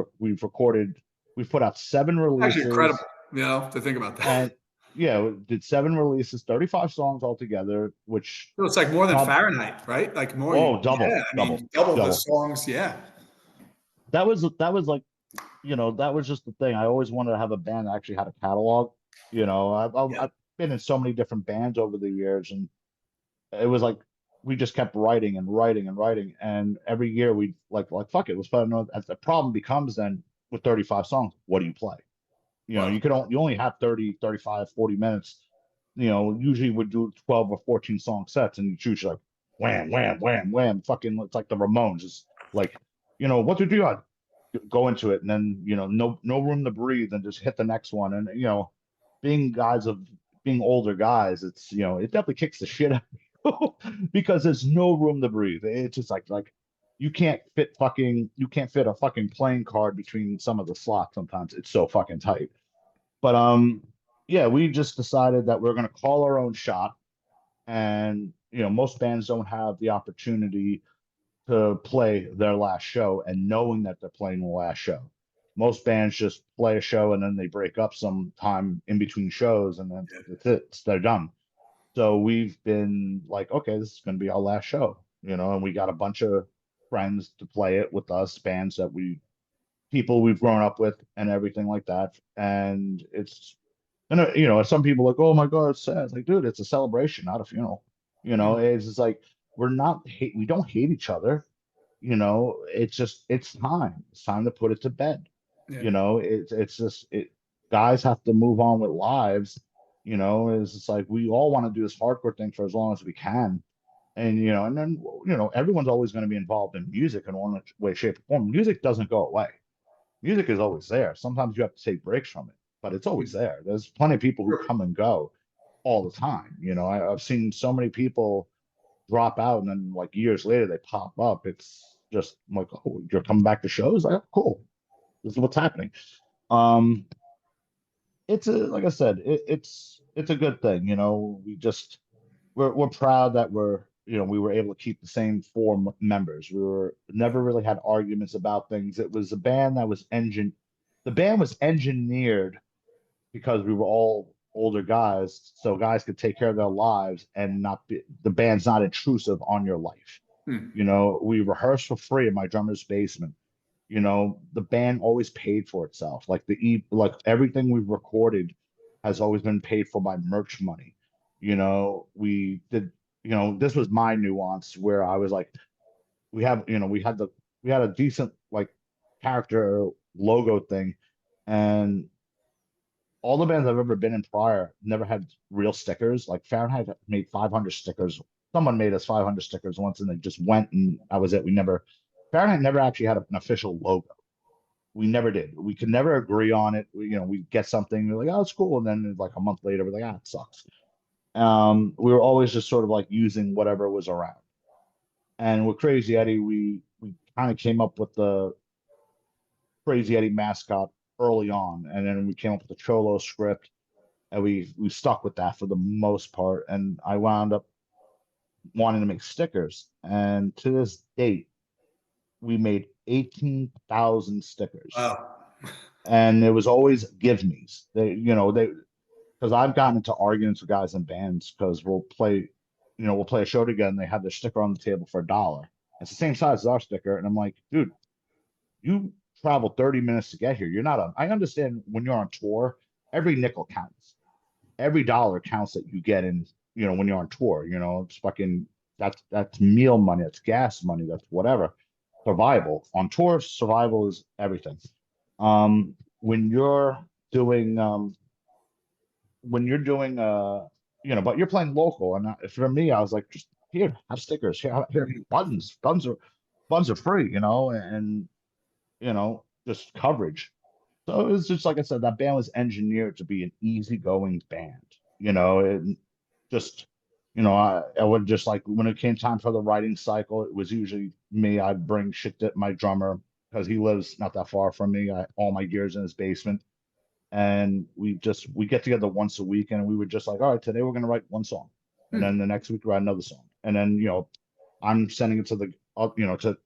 put out seven Actually incredible, releases, to think about that. and yeah, we did seven releases, 35 songs altogether, which So it's like more than prob Fahrenheit, right? Like more, oh, double, yeah. I double, mean, double the double. songs. Yeah. That was like, that was just the thing. I always wanted to have a band that actually had a catalog. Yeah. I've been in so many different bands over the years, and it was like we just kept writing and writing and writing, and every year we like fuck it, let's put another. The problem becomes then with 35 songs, what do you play? Well, You only have 30, 35, 40 minutes. Usually we do 12 or 14 song sets, and you choose like wham, wham, wham, wham, fucking, it's like the Ramones. It's like, what to do? I go into it, and then no room to breathe, and just hit the next one. And being guys of being older guys, it's it definitely kicks the shit out of you because there's no room to breathe. It's just like you can't fit a fucking playing card between some of the slots sometimes. It's so fucking tight. But yeah, we just decided that we're gonna call our own shot, and most bands don't have the opportunity to play their last show and knowing that they're playing the last show. Most bands just play a show and then they break up sometime in between shows, and then that's it. They're done. So we've been like, okay, this is going to be our last show, and we got a bunch of friends to play it with us, bands that people we've grown up with and everything like that. Some people are like, oh my God, it's sad. It's like, dude, it's a celebration, not a funeral. It's just like, we don't hate each other. It's just, it's time to put it to bed. yeah. It's just, guys have to move on with lives. It's just like, we all want to do this hardcore thing for as long as we can. And then, everyone's always going to be involved in music in one way, shape, or form. Music doesn't go away. Music is always there. Sometimes you have to take breaks from it, but it's always there. There's plenty of people who Sure. come and go all the time. I've seen so many people drop out, and then like years later they pop up. It's just like, oh, you're coming back to shows? Like, oh, cool. This is what's happening. Um, it's like I said, it's a good thing. We're proud that we were able to keep the same four members. We were never really had arguments about things. It was a band that was the band was engineered because we were all older guys, so guys could take care of their lives and not be the band's not intrusive on your life. Hmm. We rehearsed for free in my drummer's basement. The band always paid for itself. Like everything we've recorded has always been paid for by merch money. We did, this was my nuance where I was like, we had a decent like character logo thing, and all the bands I've ever been in prior never had real stickers. Like Fahrenheit made 500 stickers. Someone made us 500 stickers once, and they just went, and that was it. Fahrenheit never actually had an official logo. We never did. We could never agree on it. We get something, we're like, oh, it's cool, and then like a month later, we're like, ah, it sucks. We were always just sort of like using whatever was around. And with Crazy Eddie, we kind of came up with the Crazy Eddie mascot early on, and then we came up with the Cholo script, and we stuck with that for the most part. And I wound up wanting to make stickers, and to this date, we made 18,000 stickers, Wow. and it was always give me's. They because I've gotten into arguments with guys in bands because we'll play a show together, and they have their sticker on the table for $1. It's the same size as our sticker, and I'm like, dude, you traveled 30 minutes to get here. You're not on. I understand when you're on tour, every nickel counts. Every dollar counts that you get in, when you're on tour. It's fucking that's meal money, that's gas money, that's whatever. survival. On tour, survival is everything. When you're doing but you're playing local, and for me, I was like, just here, have stickers, here, Mhm. buttons. Buttons are free, and just coverage. So it was just like I said, that band was engineered to be an easygoing band, and just, I would just like when it came time for the writing cycle, it was usually me. I'd bring shit to my drummer because he lives not that far from me. All my gear's in his basement. And we get together once a week and we would just like, all right, today we're gonna write one song. And Hmm. then the next week write another song. And then, I'm sending it to to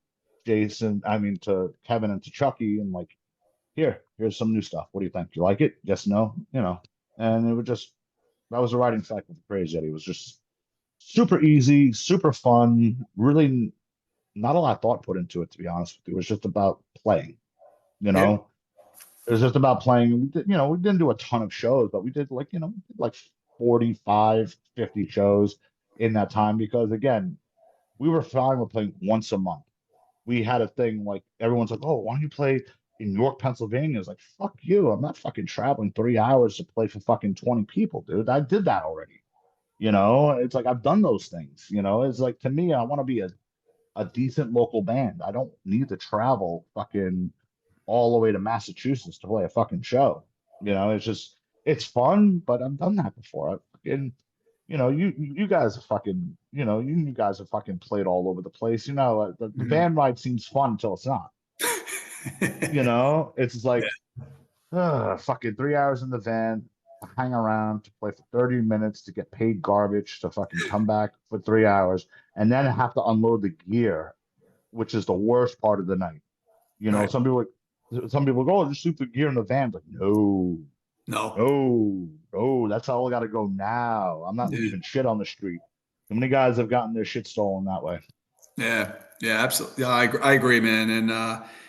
Jason, I mean to Kevin and to Chucky and like, here's some new stuff. What do you think? You like it? Yes, no, And it would just that was the writing cycle for Crazy Eddie. It was just super easy, super fun, really not a lot of thought put into it, to be honest with you. It was just about playing, you Yeah. know. It was just about playing. We didn't do a ton of shows, but we did we did like 45, 50 shows in that time because again, we were fine with playing once a month. We had a thing like everyone's like, oh, why don't you play in York, Pennsylvania? It's like, fuck you. I'm not fucking traveling 3 hours to play for fucking 20 people, dude. I did that already. It's like I've done those things. It's like to me, I want to be a decent local band. I don't need to travel fucking all the way to Massachusetts to play a fucking show. It's just it's fun, but I've done that before. I fucking you guys have fucking you guys have fucking played all over the place. The Mhm. van ride seems fun until it's not. It's just like fucking 3 hours in the van, hang around to play for 30 minutes to get paid garbage to fucking come back for 3 hours and then have to unload the gear, which is the worst part of the night. Right. Some people go, oh, just sleep the gear in the van. But no, No. no, that's all I got to go now. I'm not Yeah. leaving shit on the street. Too many guys have gotten their shit stolen that way. Yeah, yeah, absolutely. Yeah, I agree, man. And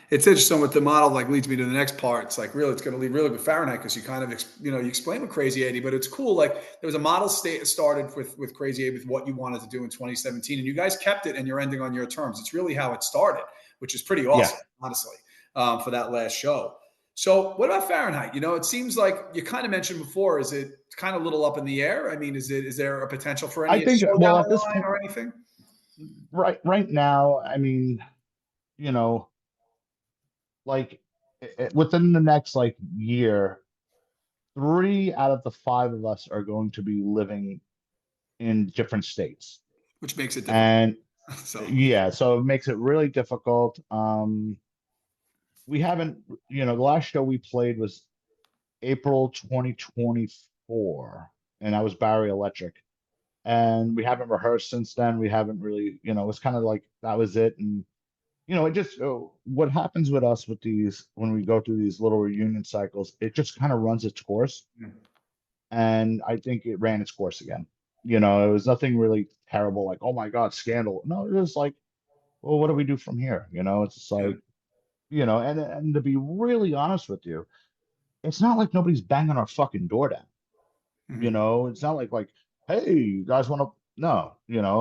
it's interesting with the model. Like, leads me to the next part. It's like really, it's going to lead really with Fahrenheit because you kind of, you explain with Crazy 80, but it's cool. Like, there was a model state started with Crazy 80 with what you wanted to do in 2017, and you guys kept it, and you're ending on your terms. It's really how it started, which is pretty Yeah, awesome, honestly, for that last show. So, what about Fahrenheit? It seems like you kind of mentioned before. Is it kind of a little up in the air? I mean, is there a potential for I any think. show Well, down at the this line point, or anything? right now, I mean, you know, like within the next like year, 3 out of the 5 of us are going to be living in different states, Which makes it difficult. and So, yeah, so it makes it really difficult. We haven't, the last show we played was April 2024, and that was Barry Electric. And we haven't rehearsed since then. We haven't really, it's kind of like that was it. And, it just, what happens with us with these, when we go through these little reunion cycles, it just kind of runs its course. And I think it ran its course again. It was nothing really terrible, like, oh my God, scandal. No, it was like, well, what do we do from here? It's just yeah. like, and to be really honest with you, it's not like nobody's banging our fucking door down. Mhm. It's not like, hey, you guys want to? No,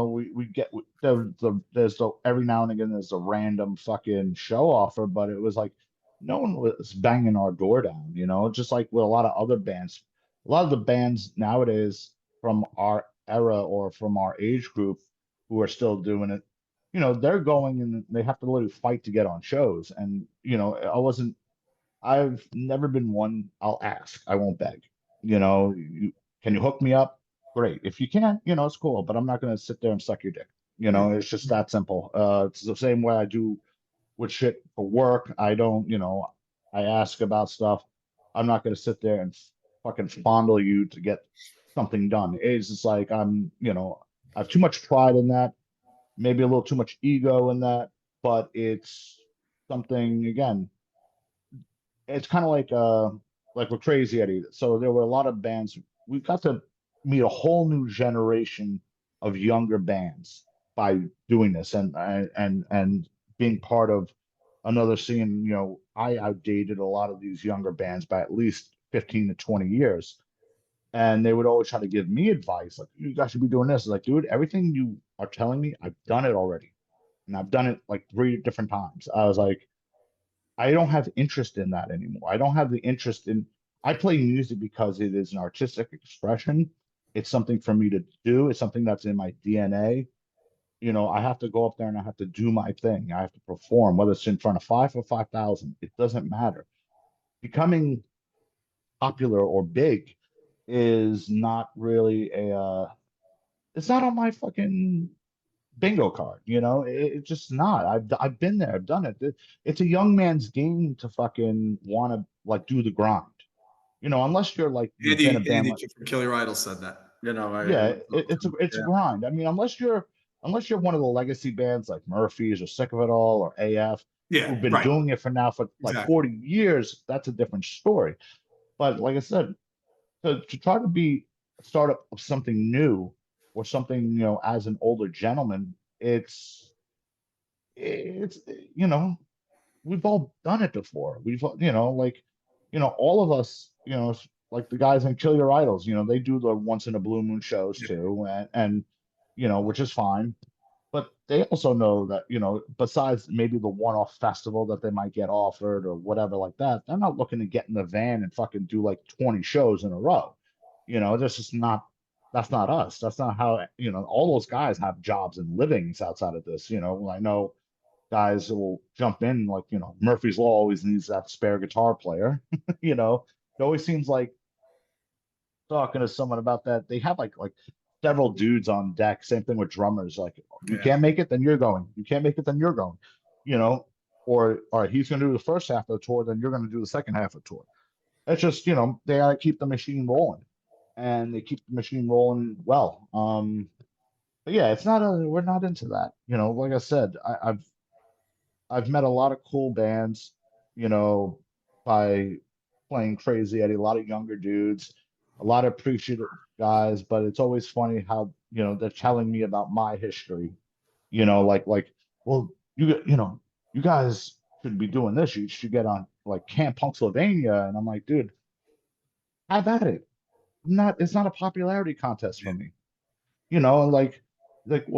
we get there's the every now and again there's a random fucking show offer, but it was like no one was banging our door down. Just like with a lot of other bands, a lot of the bands nowadays from our era or from our age group who are still doing it, they're going and they have to literally fight to get on shows, and I've never been one. I'll ask. I won't beg. Can you hook me up? Great. If you can't, it's cool. But I'm not going to sit there and suck your dick. Mhm. It's just that simple. It's the same way I do with shit for work. I don't. I ask about stuff. I'm not going to sit there and fucking fondle you to get something done. It's just like I have too much pride in that. Maybe a little too much ego in that. But it's something again it's kind of like with Crazy Eddie. So there were a lot of bands. We got to meet a whole new generation of younger bands by doing this and being part of another scene. I outdated a lot of these younger bands by at least 15 to 20 years. And they would always try to give me advice, like, you guys should be doing this. Like, dude, everything you are telling me, I've done it already. and I've done it like 3 different times. I was like, I don't have interest in that anymore. I don't have the interest in. I play music because it is an artistic expression. It's something for me to do. It's something that's in my DNA. I have to go up there and I have to do my thing. I have to perform, whether it's in front of 5 or 5,000. It doesn't matter. Becoming popular or big is not really it's not on my fucking bingo card. It's just not. I've been there. I've done it. It's a young man's game to fucking want to like do the grind. Unless you're like you've been a band Andy like from Killer Idol said that. yeah, it's a Yeah. grind. I mean, unless you're one of the legacy bands like Murphys or Sick of It All or AF Yeah, who've been right. doing it for now for like Exactly. 40 years, that's a different story. But like I said, to try to be a startup of something new or something, as an older gentleman, it's you know, we've all done it before. All of us, like the guys in Kill Your Idols, they do the once in a blue moon shows Yeah. too, and which is fine. But they also know that, besides maybe the one-off festival that they might get offered or whatever like that, they're not looking to get in the van and fucking do like 20 shows in a row. That's not us. That's not how, all those guys have jobs and livings outside of this. I know guys will jump in like, Murphy's Law always needs that spare guitar player. It always seems like talking to someone about that. They have like several dudes on deck. Same thing with drummers. Like, you Yeah. can't make it, then you're going. You can't make it, then you're going. You know, or all right, he's going to do the first half of the tour, then you're going to do the second half of the tour. It's just they got to keep the machine rolling, and they keep the machine rolling well. But yeah, it's not a we're not into that. Like I said, I've met a lot of cool bands, you know, by playing Crazy Eddie, a lot of younger dudes, a lot of appreciative guys, but it's always funny how, they're telling me about my history, well, you guys should be doing this. You should get on like Camp Pennsylvania. And I'm like, dude, have at it. It's not a popularity contest for Yeah. me. And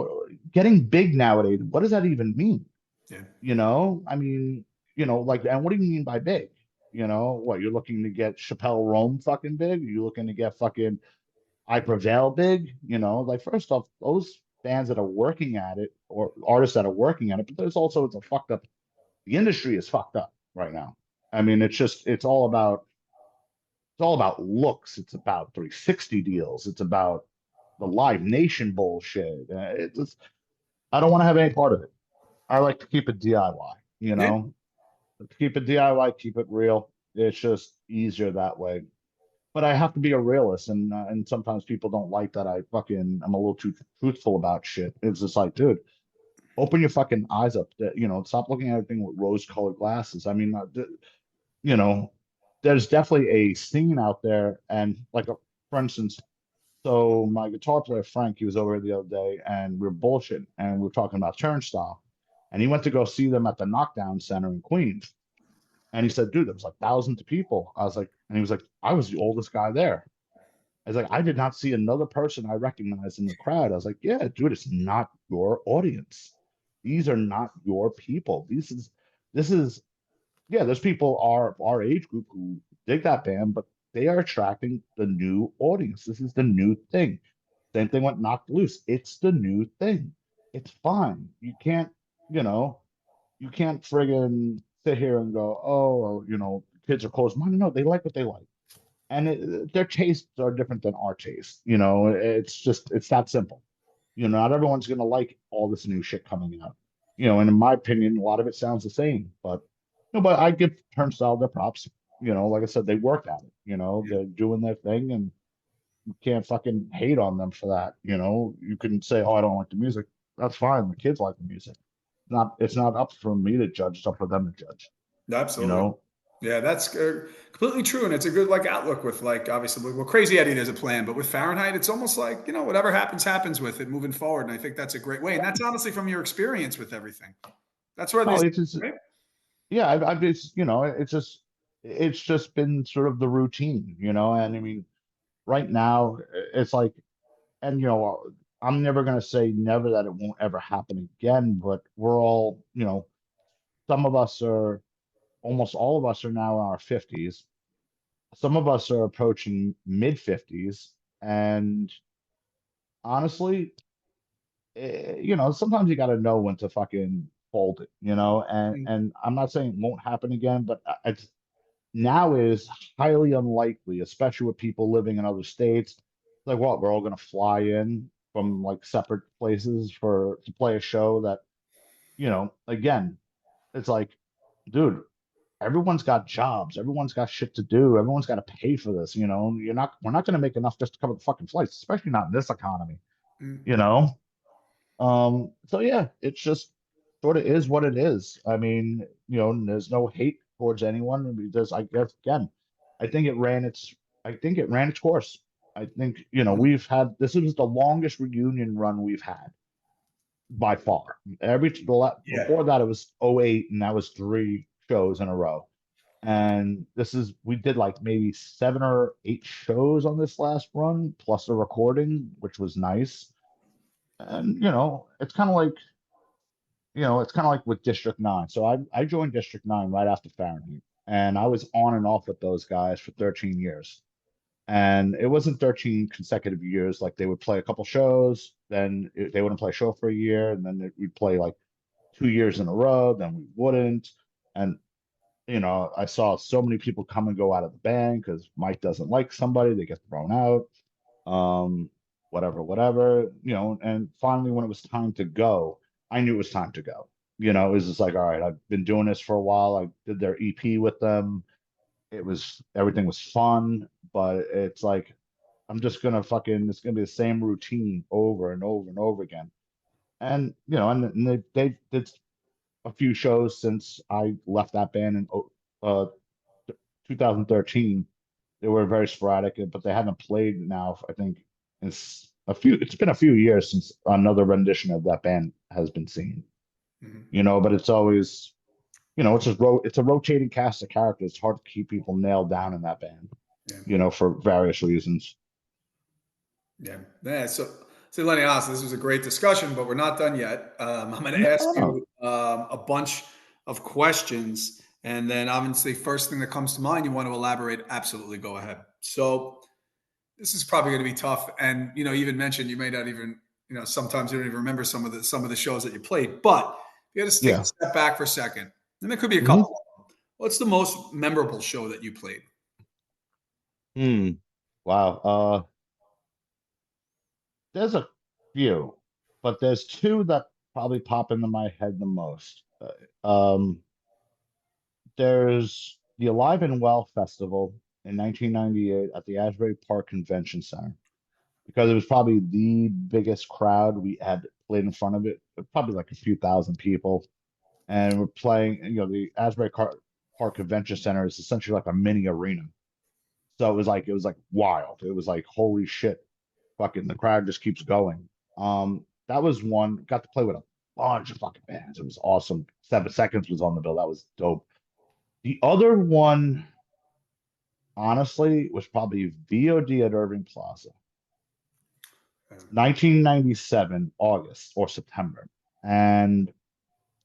getting big nowadays, what does that even mean? Yeah. I mean, and what do you mean by big? What you're looking to get Chappelle Rome fucking big? Are you looking to get fucking I Prevail big? Like first off, those bands that are working at it or artists that are working at it, but there's also it's a fucked up. The industry is fucked up right now. I mean, it's all about looks. It's about 360 deals. It's about the Live Nation bullshit. I don't want to have any part of it. I like to keep it DIY. Yeah. Keep it DIY, keep it real. It's just easier that way. But I have to be a realist, and sometimes people don't like that I'm a little too truthful about shit. It's just like, dude, open your fucking eyes up. Stop looking at everything with rose-colored glasses. I mean, you know, there's definitely a scene out there, and like, for instance, so my guitar player Frank, he was over here the other day, and we are bullshitting, and we are talking about Turnstile, and he went to go see them at the Knockdown Center in Queens. And he said, dude, there was like thousands of people. I was like, and he was like, I was the oldest guy there. I was like, I did not see another person I recognized in the crowd. I was like, yeah, dude, it's not your audience. These are not your people. This is, yeah, there's people our age group who dig that band, but they are attracting the new audience. This is the new thing. Same thing with Knocked Loose. It's the new thing. It's fine. You know, you can't friggin' sit here and go, oh, well, kids are closed-minded. No, they like what they like, and their tastes are different than our taste. It's that simple. Not everyone's gonna like all this new shit coming out. And in my opinion, a lot of it sounds the same. But but I give Turnstile their props. Like I said, they work at it. Yeah. They're doing their thing, and you can't fucking hate on them for that. You can say, oh, I don't like the music. That's fine. The kids like the music. It's not up for me to judge. It's up for them to judge. You Absolutely. know. Yeah, that's completely true, and it's a good like outlook with like obviously with Crazy Eddie there's a plan, but with Fahrenheit it's almost like whatever happens happens with it moving forward, and I think that's a great way, and that's honestly from your experience with everything. That's where No, these it's just right? yeah. I've just it's just been sort of the routine. And I mean, right now it's like, and I'm never gonna say never that it won't ever happen again, but we're all, some of us are, almost all of us are now in our 50s. Some of us are approaching mid 50s, and honestly, sometimes you got to know when to fucking fold it, and Mm, I'm not saying it won't happen again, but it's now is highly unlikely, especially with people living in other states. Like, what, we're all going to fly in from like separate places for to play a show that, again, it's like, dude, everyone's got jobs, everyone's got shit to do, everyone's got to pay for this. We're not going to make enough just to cover the fucking flights, especially not in this economy, mm, you know. So yeah, it's just sort of is what it is. I mean, there's no hate towards anyone because I guess again, I think it ran its I think it ran its course. I think, mm. we've had this is the longest reunion run we've had by far. Yeah. Before that it was '08, and that was three shows in a row. And we did like maybe 7 or 8 shows on this last run, plus a recording, which was nice. And it's kind of like with District 9. So I joined District 9 right after Fahrenheit, and I was on and off with those guys for 13 years. And it wasn't 13 consecutive years. Like, they would play a couple shows, then they wouldn't play a show for a year, and then we'd play like 2 years in a row, then we wouldn't. And I saw so many people come and go out of the band because Mike doesn't like somebody, they get thrown out. Um, whatever. And finally, when it was time to go, I knew it was time to go. It was just like, all right, I've been doing this for a while. I did their EP with them. Everything was fun, but it's like, it's gonna be the same routine over and over and over again. And they did a few shows since I left that band in uh 2013. They were very sporadic, but they haven't played now. I think it's been a few years since another rendition of that band has been seen. Mhm. But it's always, it's a rotating cast of characters. It's hard to keep people nailed down in that band, Yeah. for various reasons. Yeah. Yeah. So Lenny, honestly, this was a great discussion, but we're not done yet. I'm going to No, ask no, no. you a bunch of questions, and then obviously, first thing that comes to mind, you want to elaborate. Absolutely, go ahead. So this is probably going to be tough, and you even mentioned you may not even, sometimes you don't even remember some of the shows that you played. But if you had to take a Yeah. step back for a second, and there could be a Hmm. couple. What's the most memorable show that you played? Hmm. Wow. There's a few, but there's two that probably pop into my head the most. There's the Alive and Well Festival in 1998 at the Asbury Park Convention Center, because it was probably the biggest crowd we had played in front of it, probably like a few thousand people. And we're playing, the Park Convention Center is essentially like a mini arena. So it was like wild. It was like, holy shit, fucking the crowd just keeps going. That was one. Got to play with a bunch of fucking bands. It was awesome. 7 Seconds was on the bill. That was dope. The other one, honestly, was probably VOD at Irving Plaza, Um, 1997, August or September. And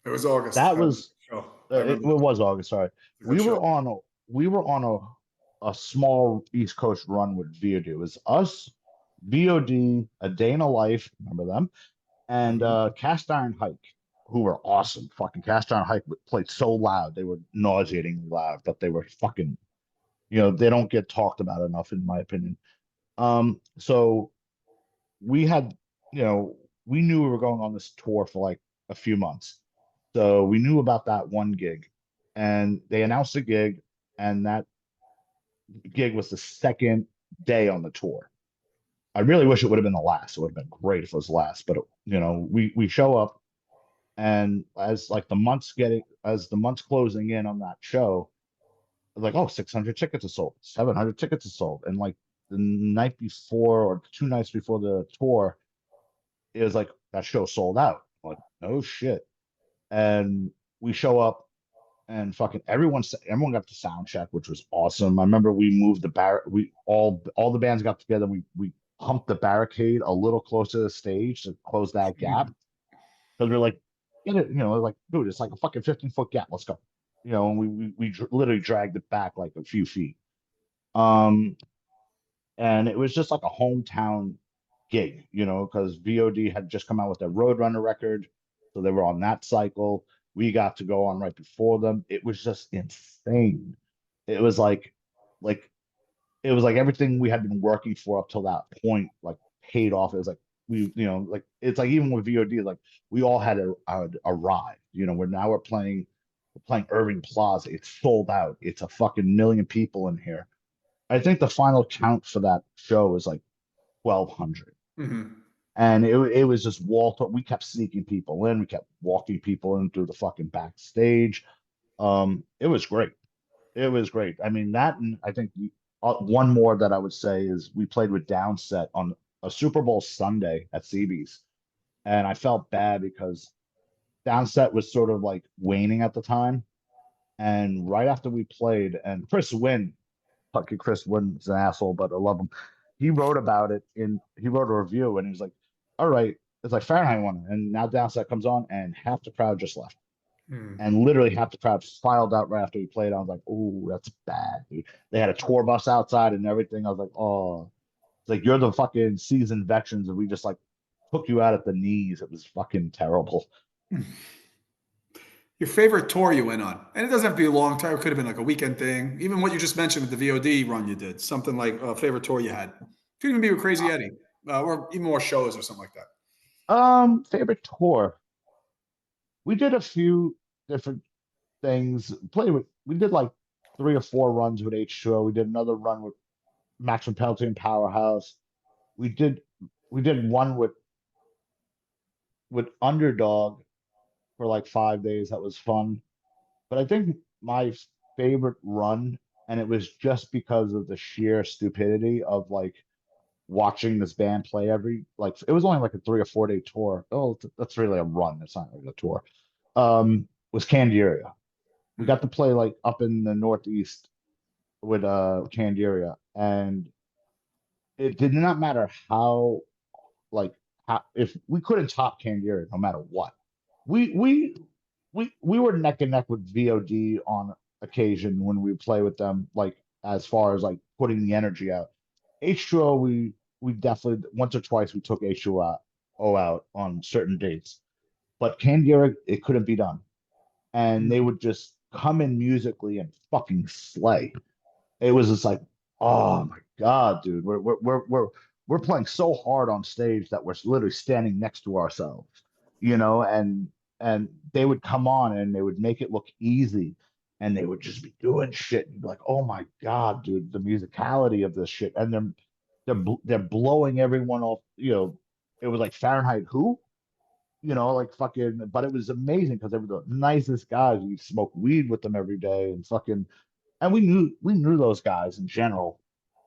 It was August. that I remember was the show. I it, remember it was August, sorry. a good show. We were on a small East Coast run with VOD. It was us, VOD, A Day in a Life, remember them, and Mhm. Cast Iron Hike, who were awesome. Fucking Cast Iron Hike played so loud. They were nauseatingly loud, but they were fucking, they don't get talked about enough, in my opinion. So we had, you know, we knew we were going on this tour for like a few months. So we knew about that one gig, and they announced a gig, and that gig was the second day on the tour. I really wish it would have been the last. It would have been great if it was the last, but we show up, and as the months closing in on that show, like, oh, 600 tickets are sold, 700 tickets are sold. And like the night before or 2 nights before the tour, it was like that show sold out. I'm like, no shit. And we show up, and fucking everyone got the sound check, which was awesome. I remember we moved the bar, we all the bands got together, we hump the barricade a little closer to the stage to close that gap. Because we're like, get it, like, dude, it's like a fucking 15-foot gap. Let's go. And we literally dragged it back like a few feet. Um, and it was just like a hometown gig, because VOD had just come out with their Roadrunner record, so they were on that cycle. We got to go on right before them. It was just insane. It was like it was like everything we had been working for up till that point, like paid off. It was like like it's like even with VOD, like we all had arrived. We're playing Irving Plaza. It's sold out. It's a fucking million people in here. I think the final count for that show was like 1,200. Mm-hmm. And it was just wall to, we kept sneaking people in, we kept walking people in through the fucking backstage. It was great. It was great. I mean, that, and I think one more that I would say is we played with Downset on a Super Bowl Sunday at CB's. And I felt bad because Downset was sort of like waning at the time. And right after we played, and Chris Wynn, fucking Chris Wooden's an asshole, but I love him. He wrote a review and he was like, all right, it's like Fahrenheit one. And now Downset comes on and half the crowd just left. Mm. And literally half the crowd filed out right after we played. I was like, oh, that's bad, dude. They had a tour bus outside and everything. I was like, oh, it's like you're the fucking seasoned veterans and we just like took you out at the knees. It was fucking terrible. Your favorite tour you went on, and it doesn't have to be a long time. It could have been like a weekend thing. Even what you just mentioned with the VOD run you did, something like a favorite tour you had. It could even be with Crazy Eddie, or even more shows or something like that. Favorite tour. We did a few different things. We did like 3 or 4 runs with H2O. We did another run with Maximum Penalty and Powerhouse. We did we did one with Underdog for like 5 days. That was fun. But I think my favorite run, and it was just because of the sheer stupidity of like watching this band play like it was only like a 3 or 4 day tour. Oh, that's really a run. It's not really a tour. Was Candiria. We got to play like up in the Northeast with Candiria, and it did not matter like how if we couldn't top Candiria no matter what. We we we were neck and neck with VOD on occasion when we play with them, like as far as like putting the energy out. H2O, we definitely once or twice we took H2O out on certain dates, but Candiera it couldn't be done, and they would just come in musically and fucking slay. It was just like, oh my God, dude, we're playing so hard on stage that we're literally standing next to ourselves, and they would come on and they would make it look easy, and they would just be doing shit. And you'd be like, oh my God, dude, the musicality of this shit, and they're blowing everyone off. It was like Fahrenheit who, like fucking, but it was amazing because they were the nicest guys. We smoked weed with them every day and fucking and we knew those guys in general.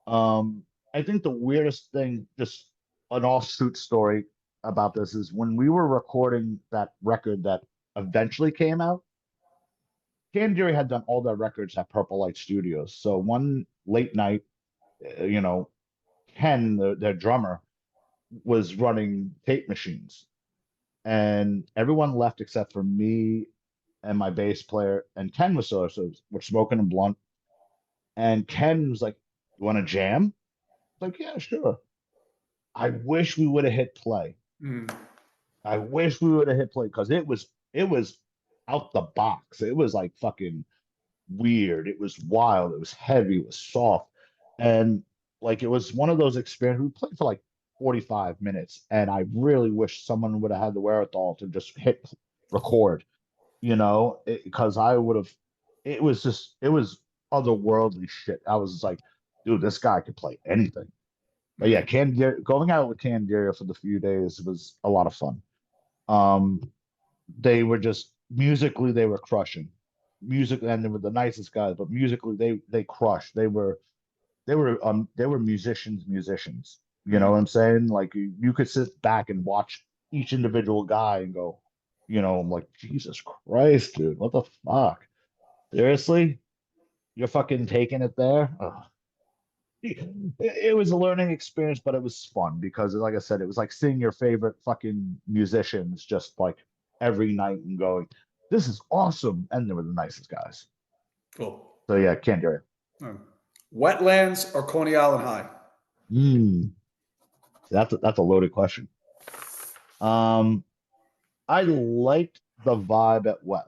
I think the weirdest thing, just an offshoot story about this, is when we were recording that record that eventually came out. Cam Deary had done all their records at Purple Light Studios. So one late night, uh, you know, Ken, their drummer, was running tape machines, and everyone left except for me and my bass player. And Ken was so we're smoking a blunt. And Ken was like, "You want to jam?" Like, yeah, sure. I wish we would have hit play. Mm. I wish we would have hit play because it was out the box. It was like fucking weird. It was wild. It was heavy. It was soft, and like it was one of those experiences. We played for like 45 minutes, and I really wish someone would have had the wherewithal to just hit record. Because I would have. It was otherworldly shit. I was like, dude, this guy could play anything. But yeah, Mm. going out with Candiria for the few days was a lot of fun. Um, they were just musically they were crushing. Music, and they were the nicest guys, but musically they crushed. They were musicians. You know Mm. what I'm saying? Like you could sit back and watch each individual guy and go, I'm like, Jesus Christ, dude, what the fuck? Seriously? You're fucking taking it there? Ugh. it was a learning experience, but it was fun because, like I said, it was like seeing your favorite fucking musicians just like every night and going, "This is awesome," and they were the nicest guys. Cool. So yeah, can't do it. Um, Wetlands or Coney Island High? Mm, that's a loaded question. Um, I liked the vibe at Wetlands.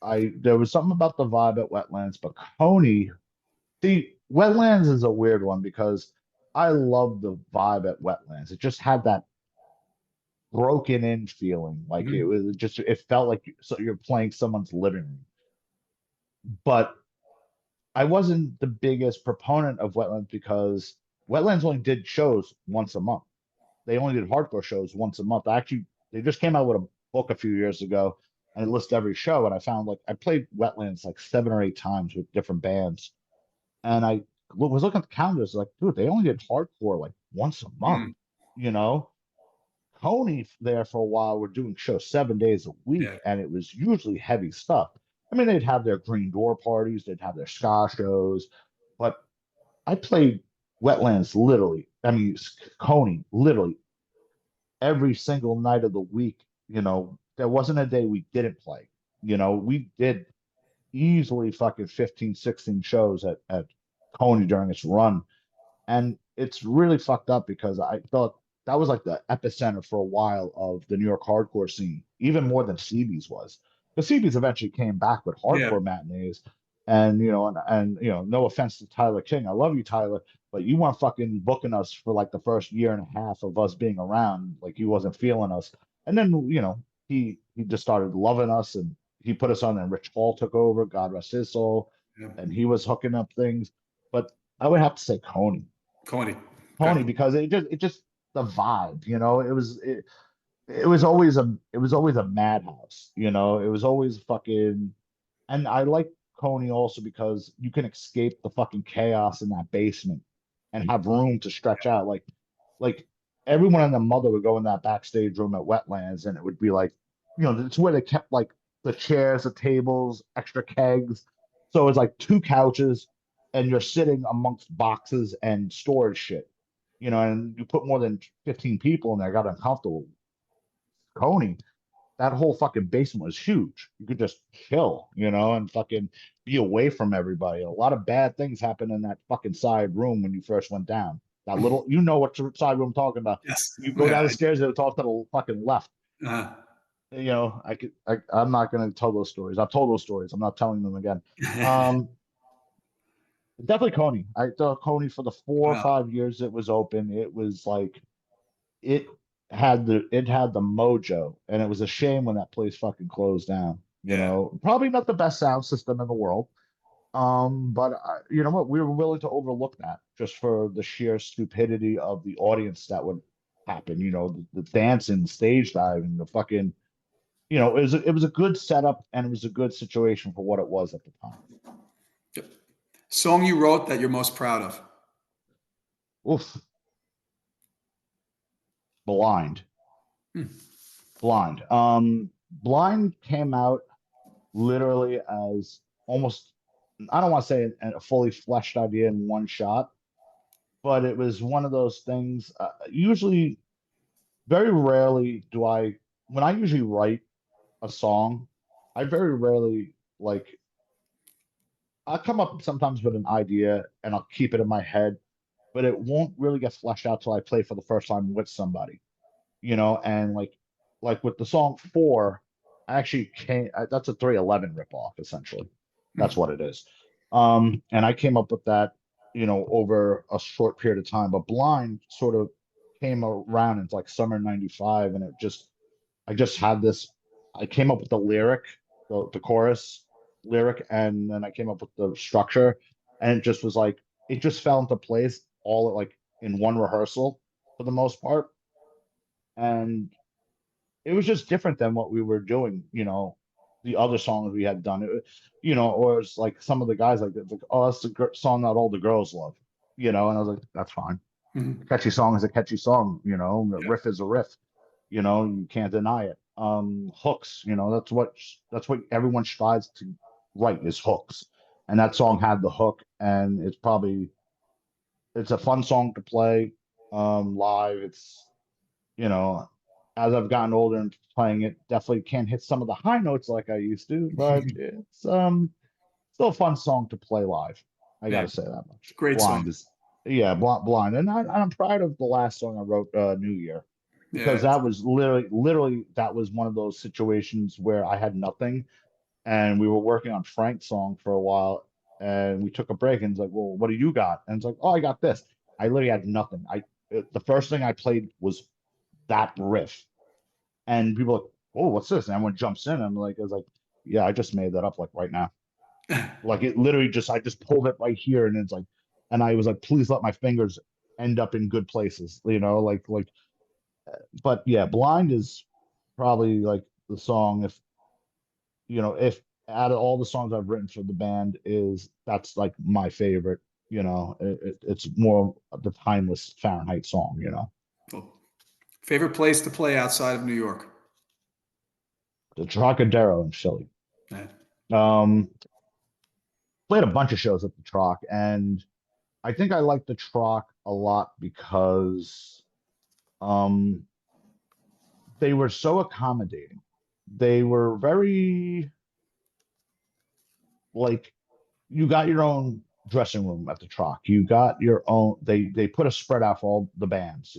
I There was something about the vibe at Wetlands, but Coney, see, Wetlands is a weird one because I love the vibe at Wetlands. It just had that broken in feeling, like it Mhm. was just it felt like so you're playing someone's living room. But I wasn't the biggest proponent of Wetlands because Wetlands only did shows once a month. They only did hardcore shows once a month. Actually, they just came out with a book a few years ago and it lists every show. And I found like I played Wetlands like 7 or 8 times with different bands. And I was looking at the calendars like, dude, they only did hardcore like once a month, Mm. you know? Coney there for a while were doing shows 7 days a Yeah. week, and it was usually heavy stuff. I mean, they'd have their green door parties, they'd have their ska shows, but I played Wetlands literally. I mean, Coney literally every single night of the week. There wasn't a day we didn't play. We did easily fucking 15, 16 shows at Coney during its run. And it's really fucked up because I thought that was like the epicenter for a while of the New York hardcore scene, even more than CB's was. The CB's eventually came back with Yeah. hardcore matinees. And no offense to Tyler King. I love you, Tyler, but you weren't fucking booking us for like the first year and a half of us being around. Like he wasn't feeling us. And then, he just started loving us and he put us on and Rich Hall took over, God rest his soul, Yeah. and he was hooking up things. But I would have to say Coney. Coney. Okay. Pony because it just the vibe, it was always a madhouse, it was always fucking, and I like Coney also because you can escape the fucking chaos in that basement and have room to stretch out. Like everyone and their mother would go in that backstage room at Wetlands, and it would be like, it's where they kept like the chairs, the tables, extra kegs. So it's like two couches, and you're sitting amongst boxes and storage shit. And you put more than 15 people in there, got uncomfortable. Coney, that whole fucking basement was huge. You could just chill, and fucking be away from everybody. A lot of bad things happened in that fucking side room when you first went down. That little, what side room I'm talking about. Yes. You go Yeah. down the stairs, it's off to the fucking left. Uh, I'm not going to tell those stories. I've told those stories. I'm not telling them again. Um, Definitely Coney. I thought Coney for the 4 or 5 years it was open. It was like it it had the mojo, and it was a shame when that place fucking closed down. yeah. Probably not the best sound system in the world. But you know what? We were willing to overlook that just for the sheer stupidity of the audience that would happen. The dancing, stage diving, the fucking. It was a good setup, and it was a good situation for what it was at the time. Song you wrote that you're most proud of? Oof, blind, Hmm. blind. Blind came out literally as almost, I don't want to say a fully fleshed idea in one shot, but it was one of those things. Usually, very rarely when I usually write a song, I very rarely I'll come up sometimes with an idea and I'll keep it in my head, but it won't really get fleshed out till I play for the first time with somebody, and like with the song Four, I actually that's a 311 ripoff, essentially. That's Hmm. what it is. And I came up with that, over a short period of time. But Blind sort of came around in like summer '95, and I just had this. I came up with the lyric, the chorus lyric, and then I came up with the structure, and it just was like it just fell into place all like in one rehearsal for the most part, and it was just different than what we were doing, the other songs we had done. Or it's like some of the guys it's like, oh, that's the song that all the girls love, and I was like, that's fine. A Hmm. catchy song is a catchy song, the Yeah. riff is a riff, you can't deny it. Hooks, that's what everyone strives to write is hooks. And that song had the hook, and it's probably It's a fun song to play live. It's, you know, as I've gotten older and playing it, definitely can't hit some of the high notes like I used to, but it's still a fun song to play live. I got Yeah, to say that much. great song. Blind is, yeah, blind, and I'm proud of the last song I wrote, New Year, because Yeah. that was literally that was one of those situations where I had nothing, and we were working on Frank's song for a while, and we took a break, and it's like, well, what do you got? And it's like, oh, I got this. I literally had nothing. The first thing I played was that riff, and people are like, oh, what's this? And everyone jumps in. And I was like, yeah, I just made that up like right now. Like it literally just, I just pulled it right here, and it's like, and I was like, please let my fingers end up in good places, but yeah, Blind is probably like the song, if out of all the songs I've written for the band, that's like my favorite. It's more of the timeless Fahrenheit song. Well, favorite place to play outside of New York? The Trocadero in Philly. Yeah. Um, Played a bunch of shows at the Troc, and I think I like the Troc a lot because um, they were so accommodating. They were very like you got your own dressing room at the Troc. You got your own. They put a spread out for all the bands.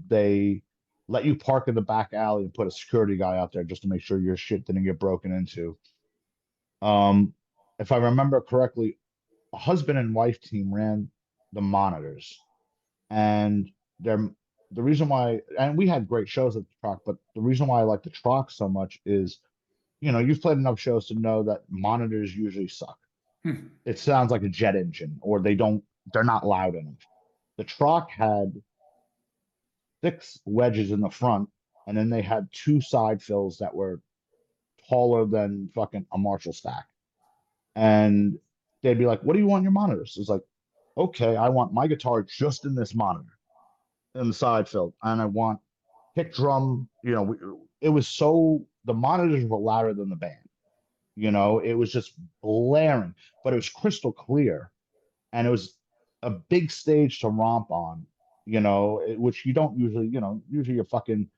They let you park in the back alley and put a security guy out there just to make sure your shit didn't get broken into. Um, if I remember correctly, a husband and wife team ran the monitors, and they're the reason why, and we had great shows at the Troc, but the reason why I like the Troc so much is, you've played enough shows to know that monitors usually suck. Hmm. It sounds like a jet engine, or they're not loud enough. The Troc had six wedges in the front, and then they had two side fills that were taller than fucking a Marshall stack. And they'd be like, "What do you want in your monitors?" It's like, okay, I want my guitar just in this monitor in the side fill, and I want kick drum. It was so the monitors were louder than the band. It was just blaring, but it was crystal clear, and it was a big stage to romp on. Which you don't usually. Usually you're fucking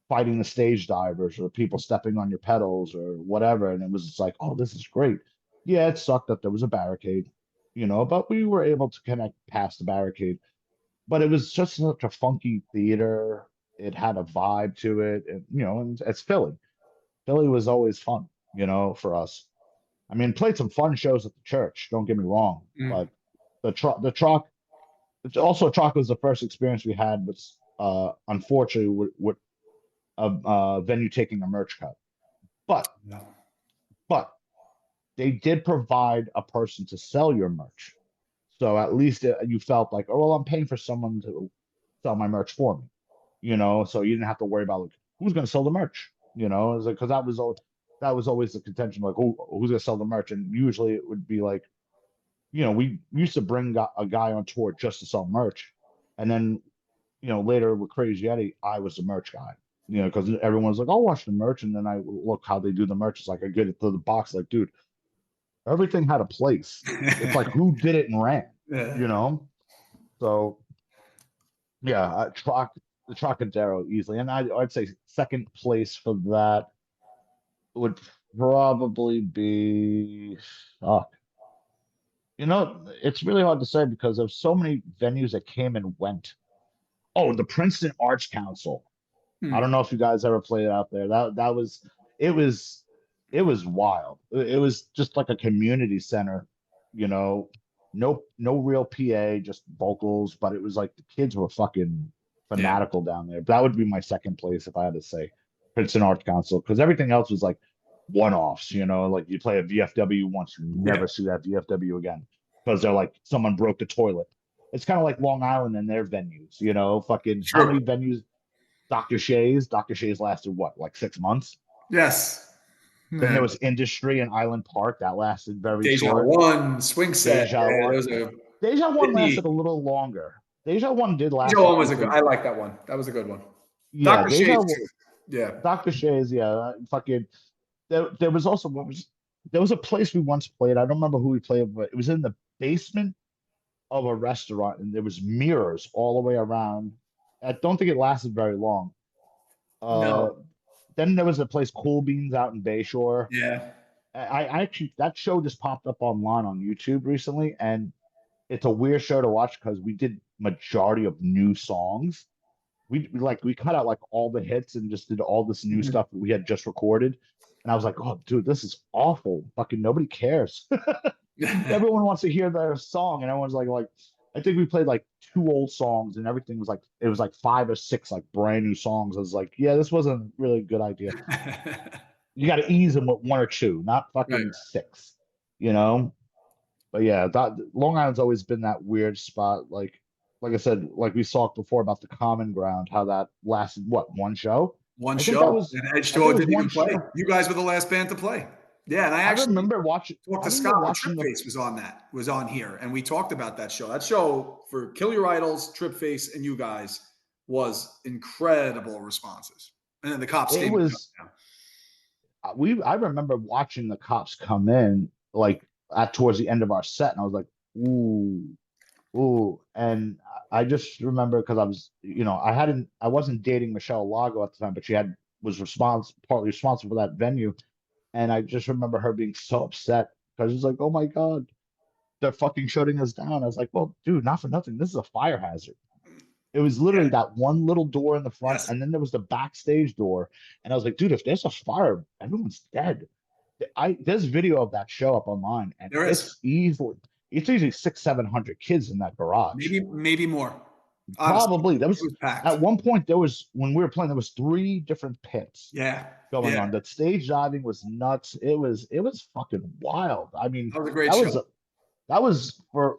fighting the stage divers or people stepping on your pedals or whatever, and it was just like, oh, this is great. Yeah, it sucked that there was a barricade, but we were able to connect past the barricade. But it was just such a funky theater. It had a vibe to it, and it's Philly. Philly was always fun, for us. I mean, played some fun shows at the church. Don't get me wrong, Mm. but the Troc, it's also Troc was the first experience we had with, unfortunately, with a venue taking a merch cut. But No. but they did provide a person to sell your merch, so at least you felt like, oh well, I'm paying for someone to sell my merch for me. So you didn't have to worry about like who's going to sell the merch. Because that was always the contention, like, oh, who's going to sell the merch, and usually it would be like, we used to bring a guy on tour just to sell merch, and then later with Crazy Eddie, I was the merch guy. Because everyone's like, I'll watch the merch, and then I look how they do the merch. It's like I get it to the box, like, dude, everything had a place. It's like who did it and ran, Yeah. you know? So yeah, the Trocadero easily, and I'd say second place for that would probably be. Uh, it's really hard to say because there's so many venues that came and went. Oh, the Princeton Arts Council. I Hmm. don't know if you guys ever played out there. It was it was wild. It was just like a community center, you know, no real PA, just vocals, but it was like the kids were fucking Yeah. fanatical down there. That would be my second place if I had to say Princeton Arts Council, because everything else was like one-offs, like you play a VFW once, you Yeah. never see that VFW again because they're like someone broke the toilet. It's kind of like Long Island and their venues, fucking how True. many venues Dr. Shays lasted what, like 6 months? Yes. Then there Yeah. was Industry and Island Park that lasted very Deja short. One, Swing Set. Deja Yeah, One. those are Deja One Sydney. lasted a little longer. Deja One did Deja last One like was a good. between, I like that one. That was a good one. yeah, Doctor Shays too. Yeah. Dr. Shays, yeah, fucking. There was also there was a place we once played. I don't remember who we played, but it was in the basement of a restaurant, and there was mirrors all the way around. I don't think it lasted very long. Uh, No. then there was a place, Cool Beans, out in Bayshore. Yeah. I actually that show just popped up online on YouTube recently, and it's a weird show to watch because we did majority of new songs. We cut out like all the hits and just did all this new Mhm. stuff that we had just recorded. And I was like, oh, dude, this is awful. Fucking nobody cares. Everyone wants to hear their song, and everyone's like, I think we played like two old songs, and everything was like it was like five or six like brand new songs. I was like, yeah, this wasn't really a good idea. You got to ease them with one or two, not Right. fucking six, you know? But yeah, that Long Island's always been that weird spot. Like I said, like we talked before about the Common Ground, how that lasted what, one show? One I think that show, was and I think it H2O was didn't one even play. show. You guys were the last band to play. Yeah, and I I actually remember watching talked I to remember Scott when watching Trip the Face was on here, and we talked about that show. That show for Kill Your Idols, Trip Face, and you guys was incredible responses. And then the cops it came and shut was I remember watching the cops come in like at towards the end of our set, and I was like, ooh, ooh. And I just remember because I was, I wasn't dating Michelle Lago at the time, but she had was partly responsible for that venue. And I just remember her being so upset because she's like, oh my God, they're fucking shutting us down. I was like, well, dude, not for nothing. This is a fire hazard. It was down. literally Yeah. that one little door in the front, Yes. and then there was the backstage door. And I was like, dude, if there's a fire, everyone's dead. There's video of that show up online, and There is. it's easily six, 700 kids in that garage. Maybe more. Honestly, Probably there it was was packed. at one point there was when we were playing, there was three different pits Yeah. going Yeah. on. The stage diving was nuts. It was fucking wild. I mean, That was a great that show. was that was for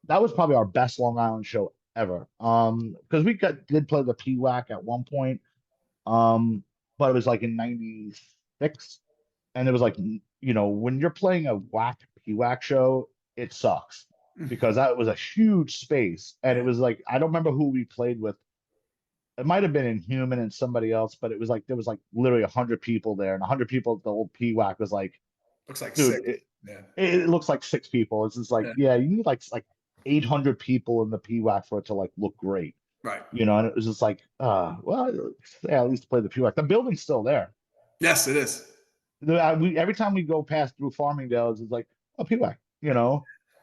that was probably our best Long Island show ever. Because we did play the PWAC at one point. But it was like in '96, and it was like when you're playing a whack PWAC show, it sucks because that was a huge space, and it Yeah. was like I don't remember who we played with. It might have been Inhuman and somebody else, but it was like there was like literally 100 people there, and 100 people at the old PWAC was like, Looks like dude, sick. Yeah. it looks like 6 people. It's just like, Yeah. yeah, you need like 800 people in the PWAC for it to like look great, Right. and it was just like, well, yeah, at least play the PWAC. The building's still there. Yes, it is. Every time we go past through Farmingdale, it's like, oh, PWAC.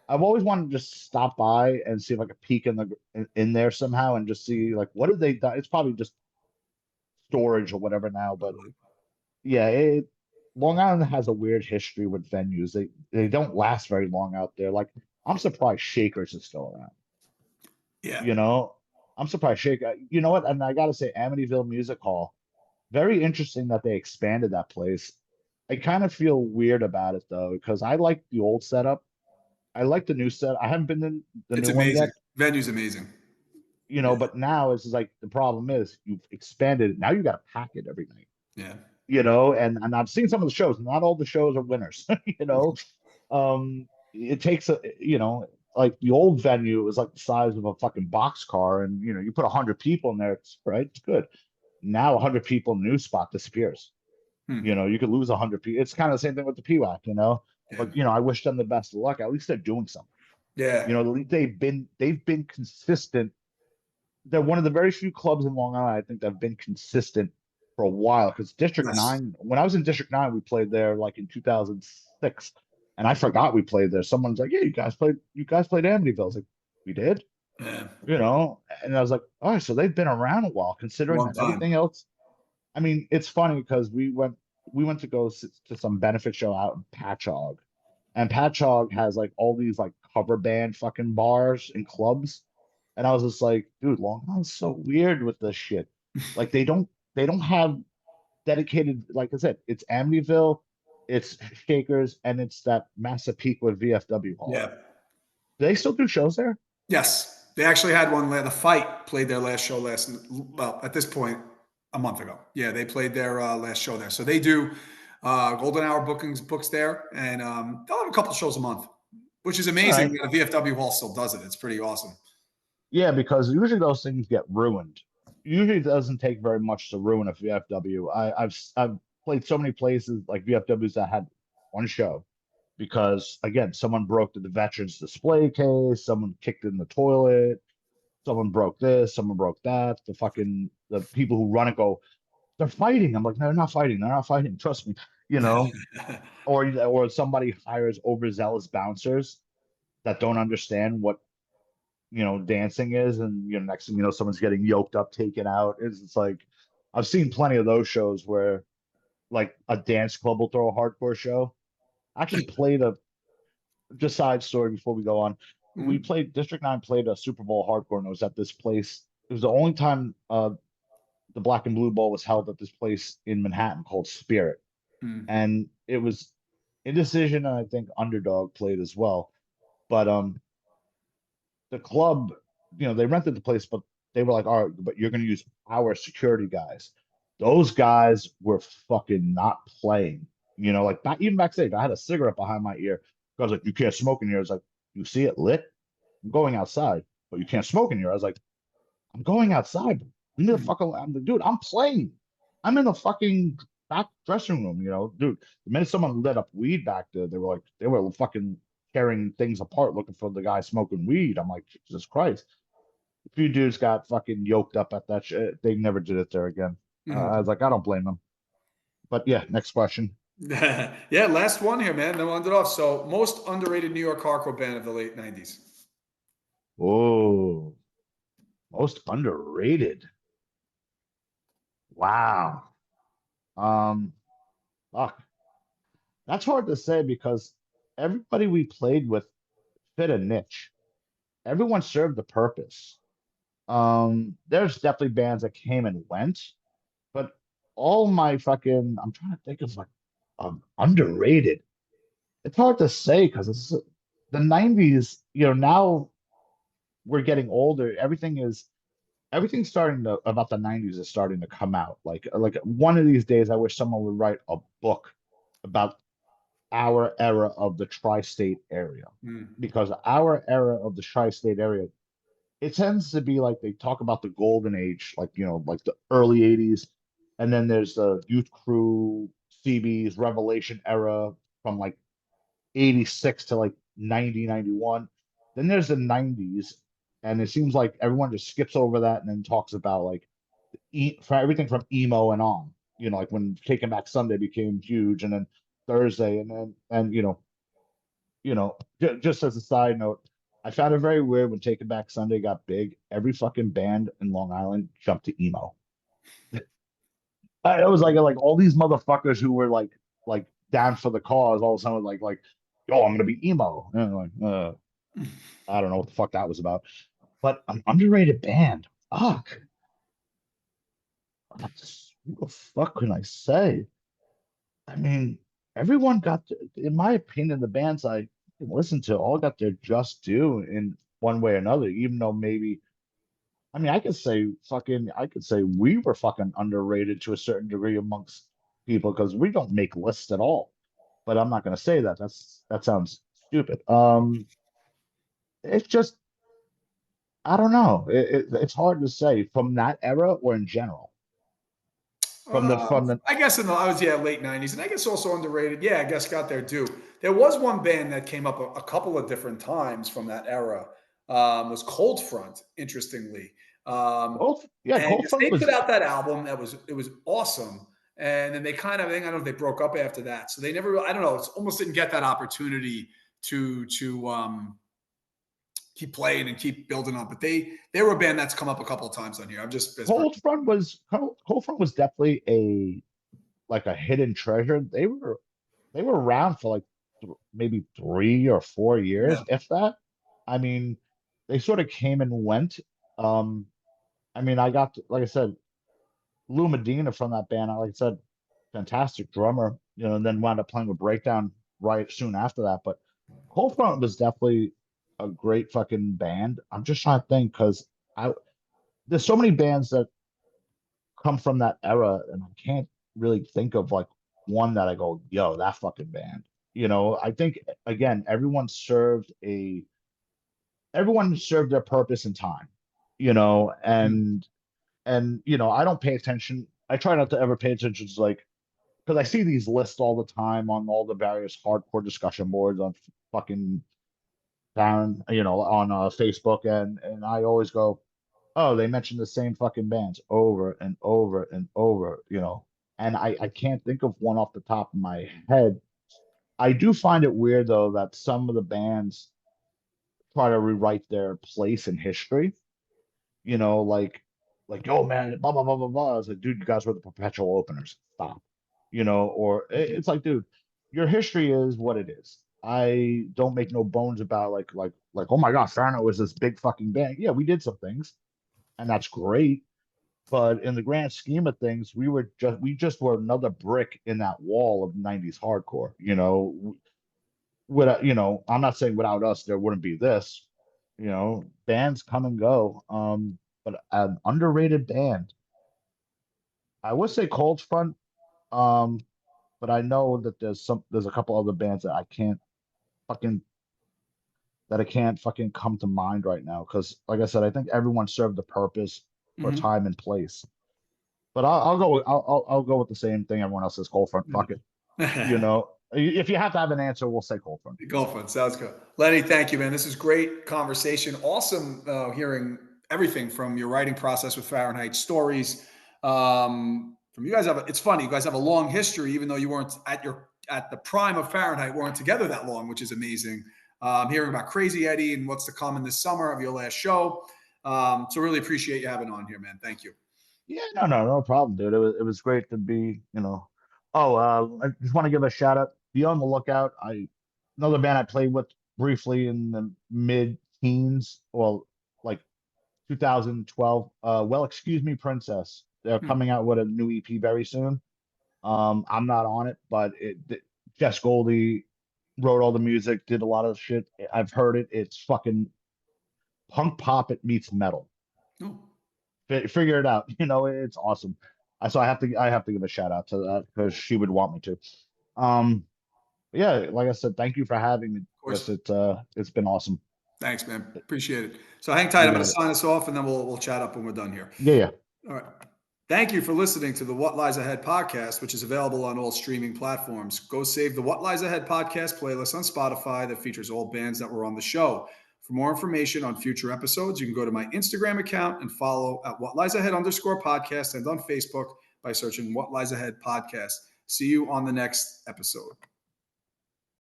I've always wanted to just stop by and see if I could peek in there somehow and just see like what have they done. It's probably just storage or whatever now, but yeah, Long Island has a weird history with venues. They don't last very long out there. Like I'm surprised Shakers is still around. Yeah. You know, I'm surprised Shaker. You know what? And I gotta say, Amityville Music Hall. Very interesting that they expanded that place. I kind of feel weird about it though, because I like the old setup. I like the new set. I haven't been in the It's new one amazing. yet, Venue's amazing. Yeah. but now it's just like the problem is you've expanded it. Now you got to pack it every night, Yeah. and I've seen some of the shows. Not all the shows are winners, It takes like the old venue was like the size of a fucking boxcar, and you put 100 people in there, it's right, it's good. Now 100 people in the new spot disappears. Hmm. You could lose 100 people. It's kind of the same thing with the PWAC. Yeah. But I wish them the best of luck. At least they're doing something. Yeah. At least they've been consistent. They're one of the very few clubs in Long Island I think that have been consistent for a while. Because District Yes. 9, when I was in District 9, we played there like in 2006, and I forgot we played there. Someone's like, "Yeah, you guys played Amityville." I was like, "We did." Yeah. And I was like, "All right, so they've been around a while, considering Long that time. everything else." I mean, it's funny because we went to go to some benefit show out in Patchogue, and Patchogue has like all these like cover band fucking bars and clubs, and I was just like, dude, Long Island's so weird with this shit. Like they don't have dedicated, like I said, it's Amityville, it's Shakers, and it's that Massapequa VFW hall. Yeah. Do they still do shows there? Yes. They actually had one. The Fight played their last show well, at this point, a month ago. Yeah, they played their last show there. So they do golden hour books there, and they'll have a couple shows a month, which is All amazing right. that a VFW hall still does it. It's pretty awesome. Yeah, because usually those things get ruined. Usually it doesn't take very much to ruin a VFW. I've played so many places like VFWs that had one show because again, someone broke the veterans display case, someone kicked in the toilet, someone broke this, someone broke that. The people who run it go, they're fighting. I'm like, no, they're not fighting. They're not fighting. Trust me, you know. Or somebody hires overzealous bouncers that don't understand what dancing is, and next thing you know, someone's getting yoked up, taken out. It's like I've seen plenty of those shows where like a dance club will throw a hardcore show. I actually played a just side story before we go on. We Mhm. played District 9 played a Super Bowl hardcore, and it was at this place. It was the only time the Black and Blue Bowl was held at this place in Manhattan called Spirit. Mhm. And it was Indecision, and I think Underdog played as well. But the club, they rented the place, but they were like, all right, but you're going to use our security guys. Those guys were fucking not playing. Like even backstage, I had a cigarette behind my ear. I was like, you can't smoke in here. I was like, you see it lit? I'm going outside, but you can't smoke in here. I was like, I'm going outside. I'm in the Mhm. fucking, I'm the dude, I'm playing. I'm in the fucking back dressing room, dude. The minute someone lit up weed back there, they were fucking tearing things apart looking for the guy smoking weed. I'm like, Jesus Christ. A few dudes got fucking yoked up at that shit. They never did it there again. I Mhm. was like, I don't blame them. But yeah, next question. Yeah, last one here, man. Then we'll end it off. So, most underrated New York hardcore band of the late 90s. Oh, most underrated. Wow. Um, fuck. That's hard to say because everybody we played with fit a niche. Everyone served a purpose. There's definitely bands that came and went, but all my fucking I'm trying to think of like underrated. It's hard to say because it's the 90s, now we're getting older. Everything's starting to about the 90s is starting to come out. Like one of these days I wish someone would write a book about our era of the tri-state area, Mm. because our era of the tri-state area, it tends to be like they talk about the golden age, like like the early 80s, and then there's the youth crew, CB's Revelation era from like 86 to like 90, 91. Then there's the 90s, and it seems like everyone just skips over that and then talks about like for everything from emo and on. Like when Taking Back Sunday became huge, and then Thursday, and then and just as a side note, I found it very weird when Taking Back Sunday got big. Every fucking band in Long Island jumped to emo. It was like all these motherfuckers who were like down for the cause. All of a sudden, oh, I'm gonna be emo. And I'm like, I don't know what the fuck that was about. But an underrated band. Fuck. What the fuck can I say? I mean, everyone got, in my opinion, the bands I listen to all got their just due in one way or another, even though maybe, I mean, I could say we were fucking underrated to a certain degree amongst people because we don't make lists at all. But I'm not going to say that. That sounds stupid. It's just, I don't know. It's hard to say from that era or in general. From the I guess I was late 90s, and I guess also underrated. Yeah, I guess got their due. There was one band that came up a couple of different times from that era. Was Cold Front, interestingly, yeah, and Cold Front they put was out that album it was awesome. And then they kind of, I don't know if they broke up after that, so they never. I don't know. It's almost didn't get that opportunity to keep playing and keep building up. But they were a band that's come up a couple of times on here. I'm just as Cold Front was definitely a hidden treasure. They were around for like maybe 3 or 4 years, yeah. if that. I mean, they sort of came and went. Um, I mean, like I said, Lou Medina from that band. Like I said, fantastic drummer. And then wound up playing with Breakdown right soon after that. But Cold Front was definitely a great fucking band. I'm just trying to think because I there's so many bands that come from that era, and I can't really think of like one that I go, yo, that fucking band. I think again, everyone served their purpose in time, Mm. and I don't pay attention. I try not to ever pay attention to like because I see these lists all the time on all the various hardcore discussion boards on fucking down, on Facebook, and I always go, oh, they mention the same fucking bands over and over and over. And I can't think of one off the top of my head. I do find it weird though that some of the bands try to rewrite their place in history, like, oh man, blah blah blah blah blah. It's like, dude, you guys were the perpetual openers. Stop. Or it's like, dude, your history is what it is. I don't make no bones about like, oh my God, Fahrenheit was this big fucking band. Yeah, we did some things, and that's great. But in the grand scheme of things, we just were another brick in that wall of 90s hardcore. I'm not saying without us there wouldn't be this. Bands come and go. But an underrated band, I would say Cold Front. Um, but I know that there's a couple other bands fucking I can't fucking come to mind right now because, like I said, I think everyone served a purpose for Mhm. time and place. But I'll go with the same thing everyone else says. Cold Front. Fuck it. If you have to have an answer, we'll say Cold Front. Go for it. Sounds good. Lenny, thank you, man. This is great conversation. Awesome hearing everything from your writing process with Fahrenheit, stories. From you guys it's funny, you guys have a long history, even though you weren't at the prime of Fahrenheit, weren't together that long, which is amazing. Hearing about Crazy Eddie and what's to come in this summer of your last show. So really appreciate you having on here, man. Thank you. Yeah, no problem, dude. It was great to be. Oh, I just want to give a shout out. Be on the lookout. Another band I played with briefly in the mid teens, well, like 2012. Well, excuse me, Princess. They're Hmm. coming out with a new EP very soon. I'm not on it, but Jess Goldie wrote all the music, did a lot of shit. I've heard it. It's fucking punk pop. It meets metal. Oh, Figure it out. It's awesome. So I have to give a shout out to that because she would want me to. Um, yeah, like I said, thank you for having me, of Chris. course. It's been awesome. Thanks, man. Appreciate it. So hang tight. You I'm going to got it. sign us off and then we'll chat up when we're done here. Yeah, yeah. All right. Thank you for listening to the What Lies Ahead podcast, which is available on all streaming platforms. Go save the What Lies Ahead podcast playlist on Spotify that features all bands that were on the show. For more information on future episodes, you can go to my Instagram account and follow at What Lies Ahead _podcast and on Facebook by searching What Lies Ahead podcast. See you on the next episode.